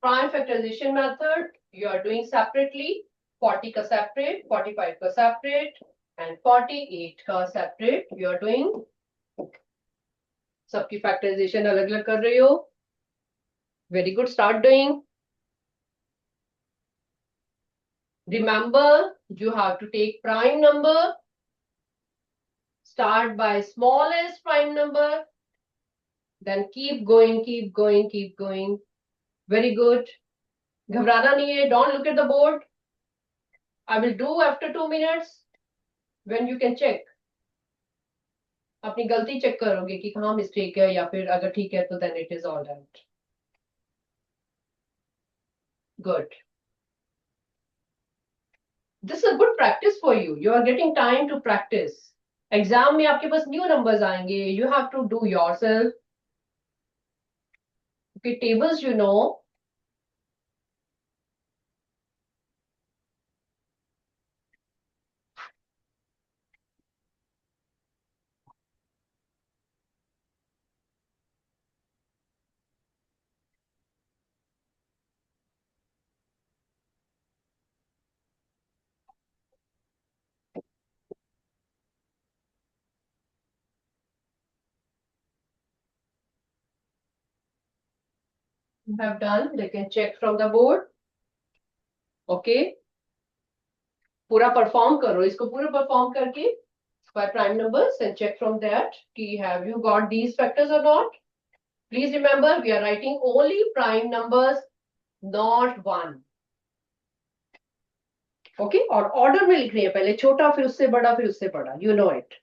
Prime factorization method you are doing separately. 40 का separate, 45 का separate and 48 का separate you are doing. सबकी factorization अलग अलग कर रहे हो. Very good. Start doing. Remember, you have to take prime number. Start by smallest prime number. Then keep going, keep going, keep going. Very good. घबराना नहीं है. Don't look at the board. I will do after 2 minutes when you can check. अपनी गलती check करोगे कि कहाँ mistake है, या फिर अगर ठीक है तो then it is all right. Good. This is a good practice for you. You are getting time to practice. Exam में आपके पास new numbers आएंगे. You have to do yourself. Okay, tables you know. You have done. They can check from the board. Okay. पूरा perform करो, इसको पूरा perform करके by prime numbers and check from that कि have you got these factors or not. Please remember we are writing only prime numbers, not one. Okay, और order में लिख रही है, पहले छोटा फिर उससे बड़ा फिर उससे बड़ा. You know it.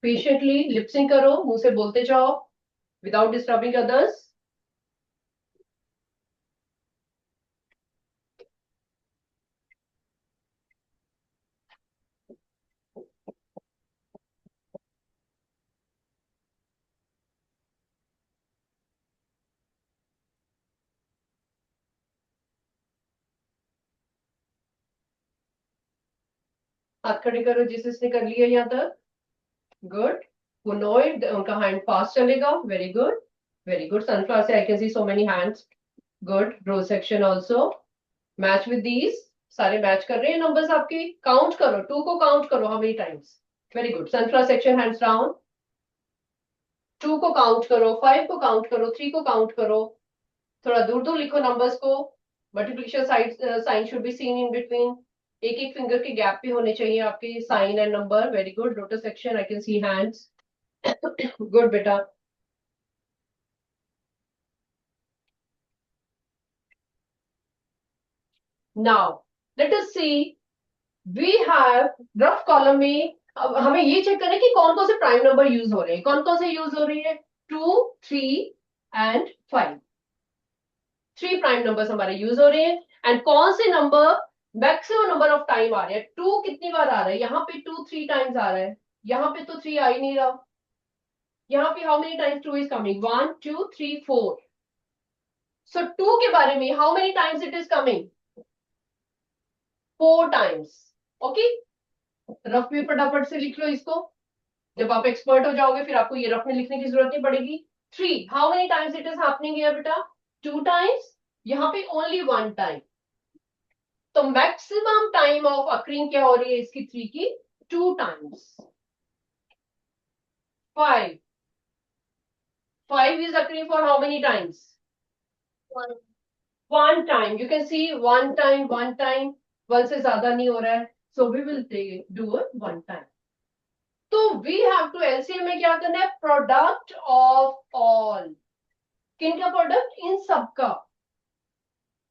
Patiently lipsing करो, मुंह से बोलते जाओ विदाउट डिस्टर्बिंग अदर्स। हाथ खड़े करो जिसने कर लिया यहाँ तक। गुड। who know it उनका हैंड फास्ट चलेगा। Very good, very good. Sunflower से I can see so many hands. Good. Row section also match with these. सारे मैच कर रहे हैं नंबर्स आपके। काउंट करो, 2 को काउंट करो how many times. Very good. Sunflower section hands down. 2 को काउंट करो, 5 को काउंट करो, 3 को काउंट करो। थोड़ा दूर दूर लिखो नंबर्स को। Multiplication sign should be seen in between. एक एक फिंगर के गैप पे होने चाहिए आपके sign and number. Very good. Lotus section I can see hands. Good बेटा। Now let us see we have rough column में। अब हमें ये चेक करें कि कौन कौन से प्राइम नंबर यूज हो रहे हैं। कौन कौन से यूज हो रही है? 2, 3 एंड 5। 3 प्राइम नंबर्स हमारे यूज हो रहे हैं। एंड कौन से number maximum number of time आ रहे हैं? 2 कितनी बार आ रहा है? यहाँ पे 2 3 टाइम्स आ रहा है। यहाँ पे तो 3 आ ही नहीं रहा। यहाँ पे how many times 2 is coming? 1 2 3 4। सो 2 के बारे में how many times it is coming? 4 times. Okay, rough में फटाफट से लिख लो इसको। जब आप एक्सपर्ट हो जाओगे फिर आपको ये रफ में लिखने की जरूरत नहीं पड़ेगी। 3 how many times it is happening here बेटा? 2 टाइम्स। यहाँ पे ओनली 1 टाइम। तो मैक्सिमम टाइम ऑफ अक्रिंग क्या हो रही है इसकी? 3 की 2 times. 5 5 is occurring for how many times? 1. 1 time. You can see 1 time, 1 time. 1 से ज्यादा नहीं हो रहा है, so we will do it 1 time. तो we have to LCM में क्या करना है? Product of all. किन का प्रोडक्ट? इन सबका।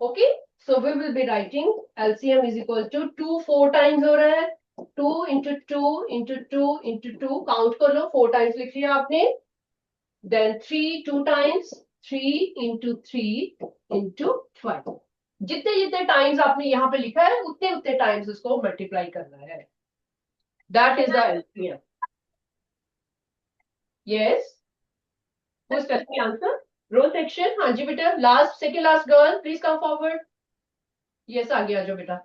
Okay, so we will be writing LCM is equal to 2 4 times हो रहा है। 2 into 2 into 2 into 2 काउंट कर लो। 4 टाइम्स लिख लिया आपने। Then 3 2 times, 3 into 3 into 5। जितने जितने टाइम्स आपने यहाँ पे लिखा है उतने उतने टाइम्स उसको मल्टीप्लाई करना है। That is the LCM. Yes, who's telling the answer? Row section. हाँ जी बेटा, last second last girl please come forward. Yes, आगे आ जाओ बेटा।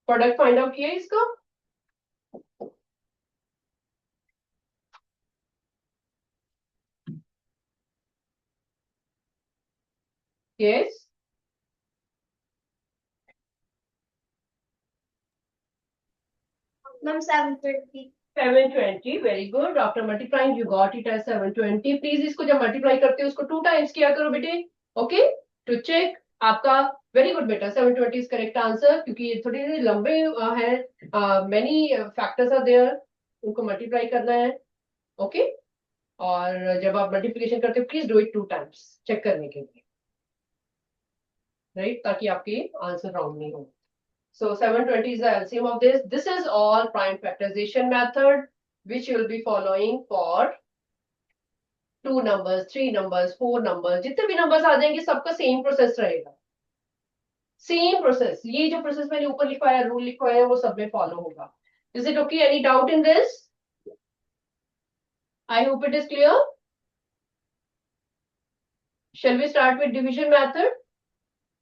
प्रोडक्ट फाइंड आउट किया इसका? यस, Ma'am, 720. 720। Very good. After multiplying you got it as 720। Please इसको जब मल्टीप्लाई करते हो उसको 2 टाइम्स किया करो बेटे। ओके, टू चेक आपका। वेरी गुड बेटा, 720 इज करेक्ट आंसर। क्योंकि ये थोड़ी लंबे हैं, मेनी फैक्टर्स आर देयर, उनको मल्टीप्लाई करना है। ओके, और जब आप मल्टीप्लिकेशन करते हो please do it 2 times check करने के लिए, राइट, ताकि आपके आंसर रॉन्ग नहीं हो। So 720 is the LCM of this. This is all prime factorization method which you will be following for 2 numbers, 3 numbers, 4 numbers. जितने भी numbers आ जाएंगे सबका सेम प्रोसेस रहेगा। Same process. ये जो प्रोसेस मैंने ऊपर लिखवाया, रूल लिखवाया है, वो सब में फॉलो होगा। Is it okay? Any doubt in this? I hope it is clear. Shall we start with division method?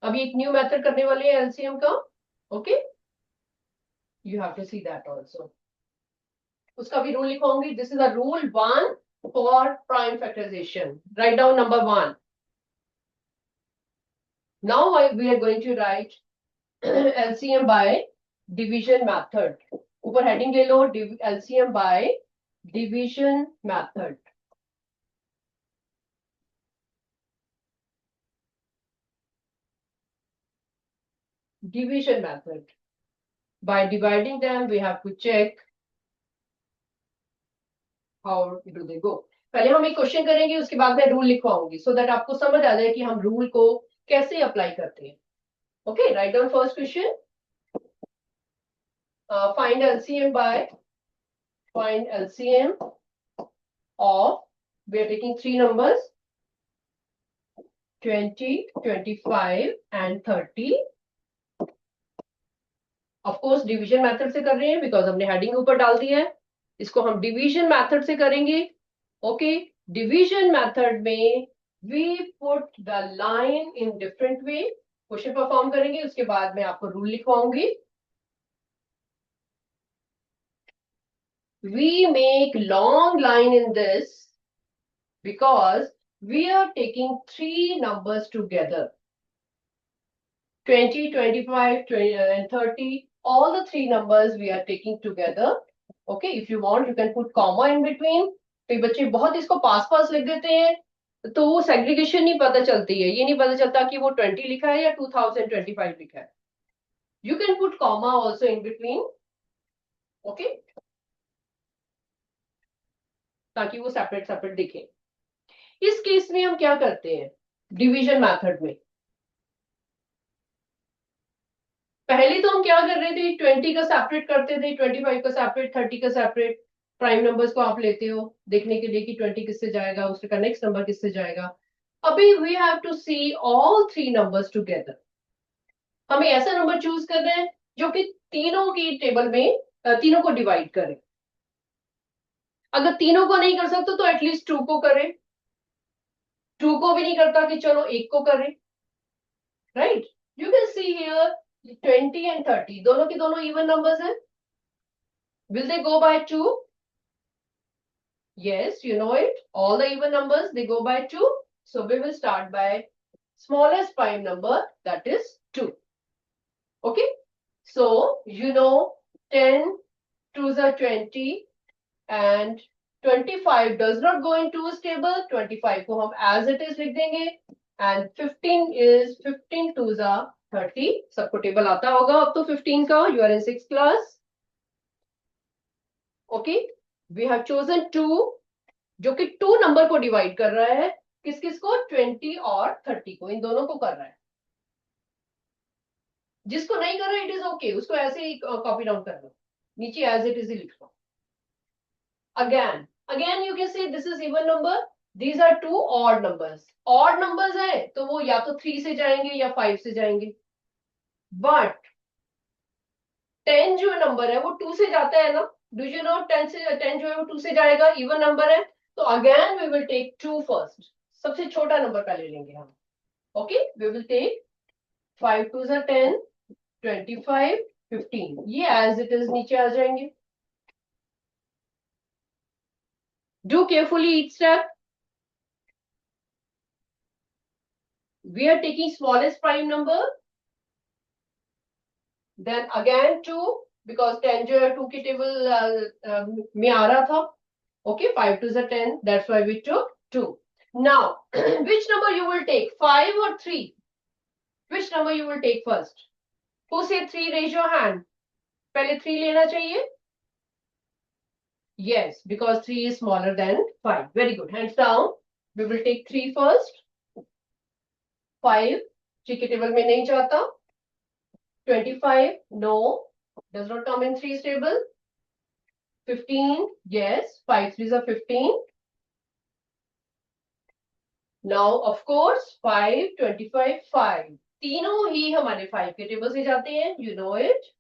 अभी एक न्यू मेथड करने वाले हैं LCM का। Okay? You have to see that also. उसका भी रूल लिखवाऊंगी। This is a rule 1 for prime factorization. Write down number 1. Now we are going to write LCM by division method. ऊपर heading ले लो, LCM by division method. Division method. By dividing them, we have to check how do they go. पहले हम एक question करेंगे, उसके बाद मैं rule लिखवाऊंगी, so that आपको समझ आ जाए कि हम रूल को कैसे अप्लाई करते हैं। Okay, write down first question. find LCM by find LCM of, we are taking three numbers 20, 25 and 30. Of course division method से कर रहे हैं बिकॉज हमने हेडिंग ऊपर डाल दिया है. इसको हम डिवीजन मेथड से करेंगे. ओके, डिवीजन मेथड में we put the line in different way. Question perform करेंगे, उसके बाद मैं आपको रूल लिखवाऊंगी. We make long line in this because we are taking three numbers together. 20, 25, 20, and 30. All the three numbers we are taking together. Okay, if you want, you can put comma in between. कई बच्चे बहुत इसको पास पास लिख देते हैं तो वो segregation नहीं पता चलती है. ये नहीं पता चलता कि वो 20 लिखा है या 2025 लिखा है. You can put comma also in between. Okay, ताकि वो सेपरेट सेपरेट दिखे. इस केस में हम क्या करते हैं डिवीजन मेथड में. पहले तो हम क्या कर रहे थे, 20 का सेपरेट करते थे, 25 का सेपरेट, 30 का सेपरेट. प्राइम नंबर्स को आप लेते हो देखने के लिए कि 20 किससे जाएगा, उसका नेक्स्ट नंबर किससे जाएगा. अभी we have to see all three numbers together. हमें ऐसा नंबर चूज करना है जो कि तीनों की टेबल में तीनों को डिवाइड करे. अगर तीनों को नहीं कर सकते तो एटलीस्ट 2 को करें. 2 को भी नहीं करता कि चलो 1 को करें. Right, you can see here 20 and 30 दोनों की दोनों इवन नंबर्स हैं. Will they go by 2? Yes, you know it. All the even numbers, they go by 2. So we will start by smallest prime number, that is 2. Okay. So you know 10, 2s are 20 and 25 does not go in 2's table. 25 को हम as it is लिख देंगे and 15 is 15 2s are 30. सबको table आता होगा अब तो 15 का. You are in 6th class. Okay, we have chosen 2 जो कि 2 नंबर को डिवाइड कर रहा है. किस किस को, 20 और 30 को, इन दोनों को कर रहा है. जिसको नहीं कर रहा है इट इज ओके, उसको ऐसे ही कॉपी डाउन कर लो, नीचे एज इट इज ही लिख लो. Again you can say this is even number, these are 2 odd numbers. Odd numbers है तो वो या तो 3 से जाएंगे या 5 से जाएंगे. बट 10 जो नंबर है वो 2 से जाता है ना. डू यू नो 10 जो है वो 2 से जाएगा, इवन नंबर है. तो again we will take 2 first. सबसे छोटा नंबर पहले लेंगे हम. Okay, we will take 5 2s are 10, 25, 15. ये एज इट इज नीचे आ जाएंगे. Do carefully each step. We are taking smallest prime number, then again 2 because 10 जो है 2 की टेबल में आ रहा था. Okay, 5 2s are 10, that's why we took 2. Now which number you will take, 5 or 3? Which number you will take first? Who said 3? Raise your hand. पहले 3 लेना चाहिए. Yes, because 3 is smaller than 5. Very good, hands down. We will take 3 first. 5 3 की table में नहीं जाता. 25 no, does not come in 3's table. 15 yes, 5 3s are 15. Now of course 5 25 5 तीनों ही हमारे 5 के टेबल से जाते हैं. You know it.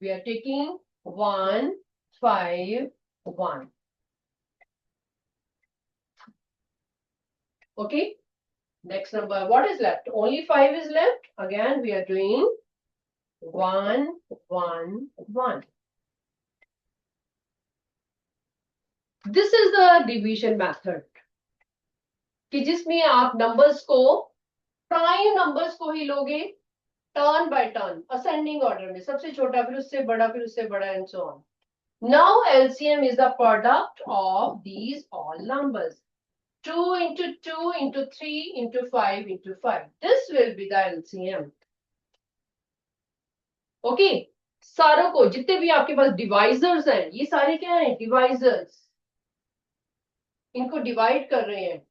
We are taking 1 5 1. Okay, next number, what is left? Only 5 is left. Again we are doing 1 1 1. This is the division method कि जिसमें आप numbers को, प्राइम नंबर्स को ही लोगे turn by turn, ascending order में, सबसे छोटा फिर उससे बड़ा फिर उससे बड़ा and so on. Now LCM is the product of these all numbers. 2 into 2 into 3 into 5 into 5. This will be the LCM. Okay, सारों को, जितने भी आपके पास डिवाइजर्स हैं, ये सारे क्या हैं, डिवाइजर्स. इनको डिवाइड कर रहे हैं,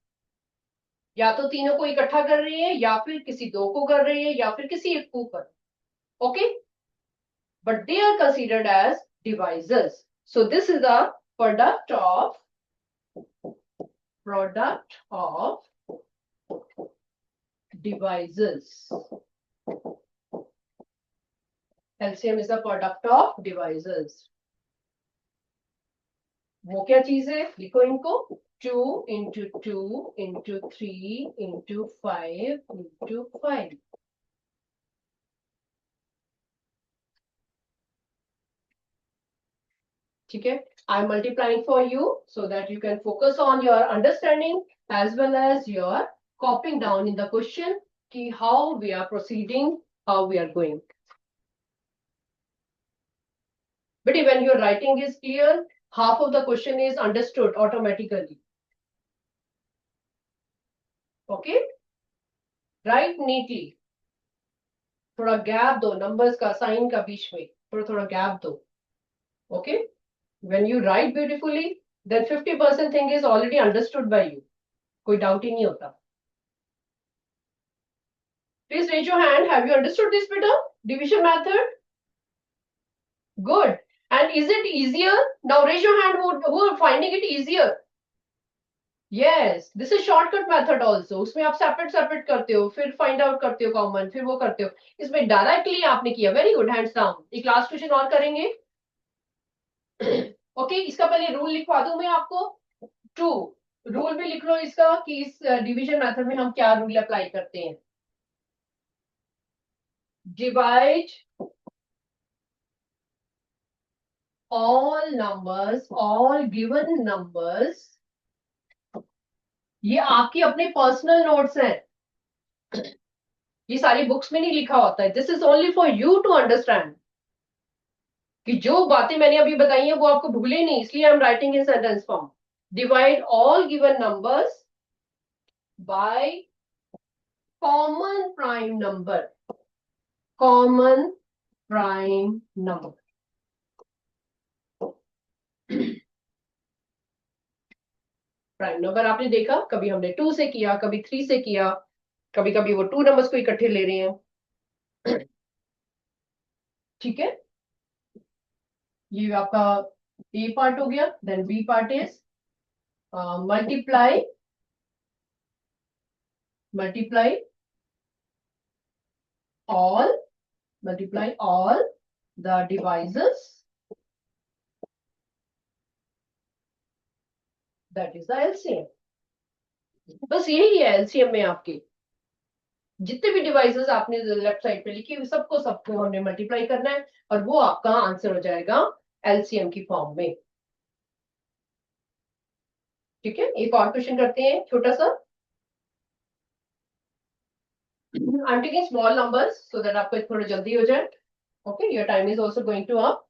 या तो तीनों को इकट्ठा कर रही है या फिर किसी 2 को कर रही है या फिर किसी 1 को कर. Okay, but they are considered as devices. So this is the product of devices. LCM is the product of devices. वो क्या चीज है? लिखो इनको. 2 into 2 into 3 into 5 into 5. ठीक है? I'm multiplying for you so that you can focus on your understanding as well as your copying down in the question ki how we are proceeding, how we are going. But when your writing is clear, half of the question is understood automatically. Okay? Write neatly. थोड़ा gap दो numbers का sign का बीच में थोड़ा gap दो. Okay? When you write beautifully, then 50% thing is already understood by you. कोई doubt ही नहीं होता. Please raise your hand. Have you understood this beta? Division method? Good. And is it easier? Now raise your hand who are finding it easier. Yes, this is shortcut method also. उसमें आप separate करते हो, फिर find out करते हो common, फिर वो करते हो. इसमें directly आपने किया. Very good. Hands down. एक last question और करेंगे. Okay, इसका पहले rule लिखवा दूं मैं आपको. 2. Rule भी लिख लो इसका कि इस division method में हम क्या rule apply करते हैं. Divide all numbers, all given numbers. ये आपकी अपने पर्सनल नोट्स हैं. ये सारी बुक्स में नहीं लिखा होता है. This is only for you to understand कि जो बातें मैंने अभी बताई हैं वो आपको भूले नहीं, इसलिए I am writing in sentence form. Divide all given numbers by common prime number. Common prime number. Prime number आपने देखा, कभी हमने 2 से किया, कभी 3 से किया, कभी कभी वो 2 नंबर्स को इकट्ठे ले रहे हैं. ठीक है, ये आपका ए पार्ट हो गया. Then B part is multiply all the devices, that is the LCM. बस यही है LCM में आपके जितने भी डिवाइसेस आपने लेफ्ट साइड पे लिखी सबको हमने मल्टीप्लाई करना है और वो आपका आंसर हो जाएगा LCM की फॉर्म में. ठीक है, एक और क्वेश्चन करते हैं छोटा सा. I'm taking small numbers so that आपको थोड़ा जल्दी हो जाए. Okay, your time is also going to up.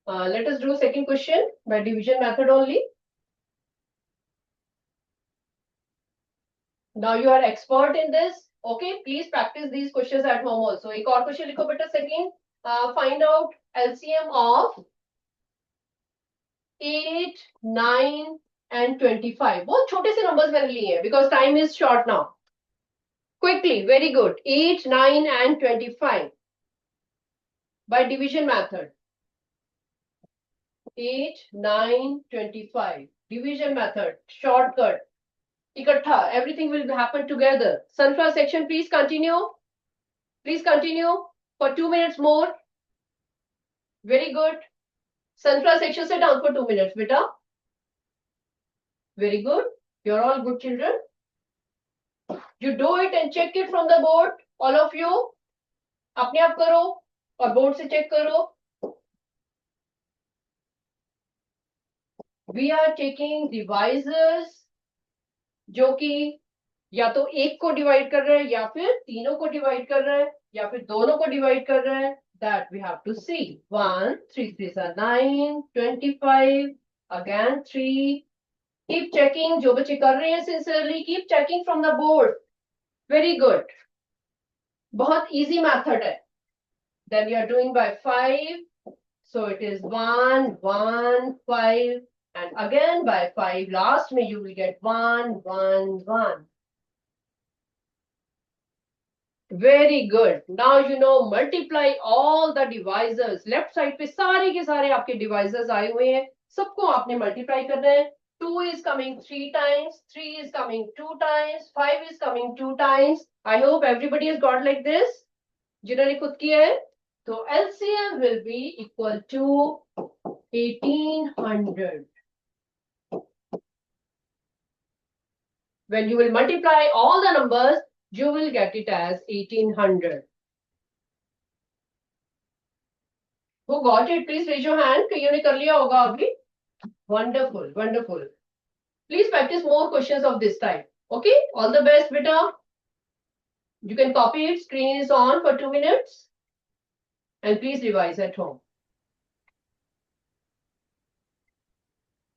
Let us do second question by division method only. Now you are expert in this. Okay, please practice these questions at home also. एक और question लिखो बेटा. Second, find out LCM of 8, 9 and 25. बहुत छोटे से numbers मैंने लिए हैं because time is short now. Quickly, very good. 8, 9 and 25 by division method. 8, 9, 25. Division method, shortcut. इकट्ठा, everything will happen together. Sunflower section, please continue. Please continue for 2 minutes more. Very good. Sunflower section, sit down for 2 minutes, beta. Very good. You're all good children. You do it and check it from the board. All of you. अपने आप करो और board से check करो. We are taking devices जो कि या तो एक को डिवाइड कर रहे हैं या फिर तीनों को डिवाइड कर रहे हैं या फिर दोनों को डिवाइड कर रहे हैं. That we have to see. 1, 3, 3 are 9, 25, again 3. Keep checking. जो बच्चे कर रहे हैं sincerely, keep checking from the board. Very good. बहुत easy method है. Then you are doing by 5. So it is 1, 1, 5. And again by 5, last में you will get 1, 1, 1. Very good. Now you know multiply all the divisors. Left side पे सारे के सारे आपके divisors आए हुए हैं. सबको आपने multiply करना है. 2 is coming 3 times, 3 is coming 2 times, 5 is coming 2 times. I hope everybody has got like this. जिन्होंने खुद किया है. So LCM will be equal to 1800. When you will multiply all the numbers, you will get it as 1800. Who got it? Please raise your hand. कईयों ने कर लिया होगा अभी. Wonderful, wonderful. Please practice more questions of this type. Okay? All the best, beta. You can copy it. Screen is on for 2 minutes. And please revise at home.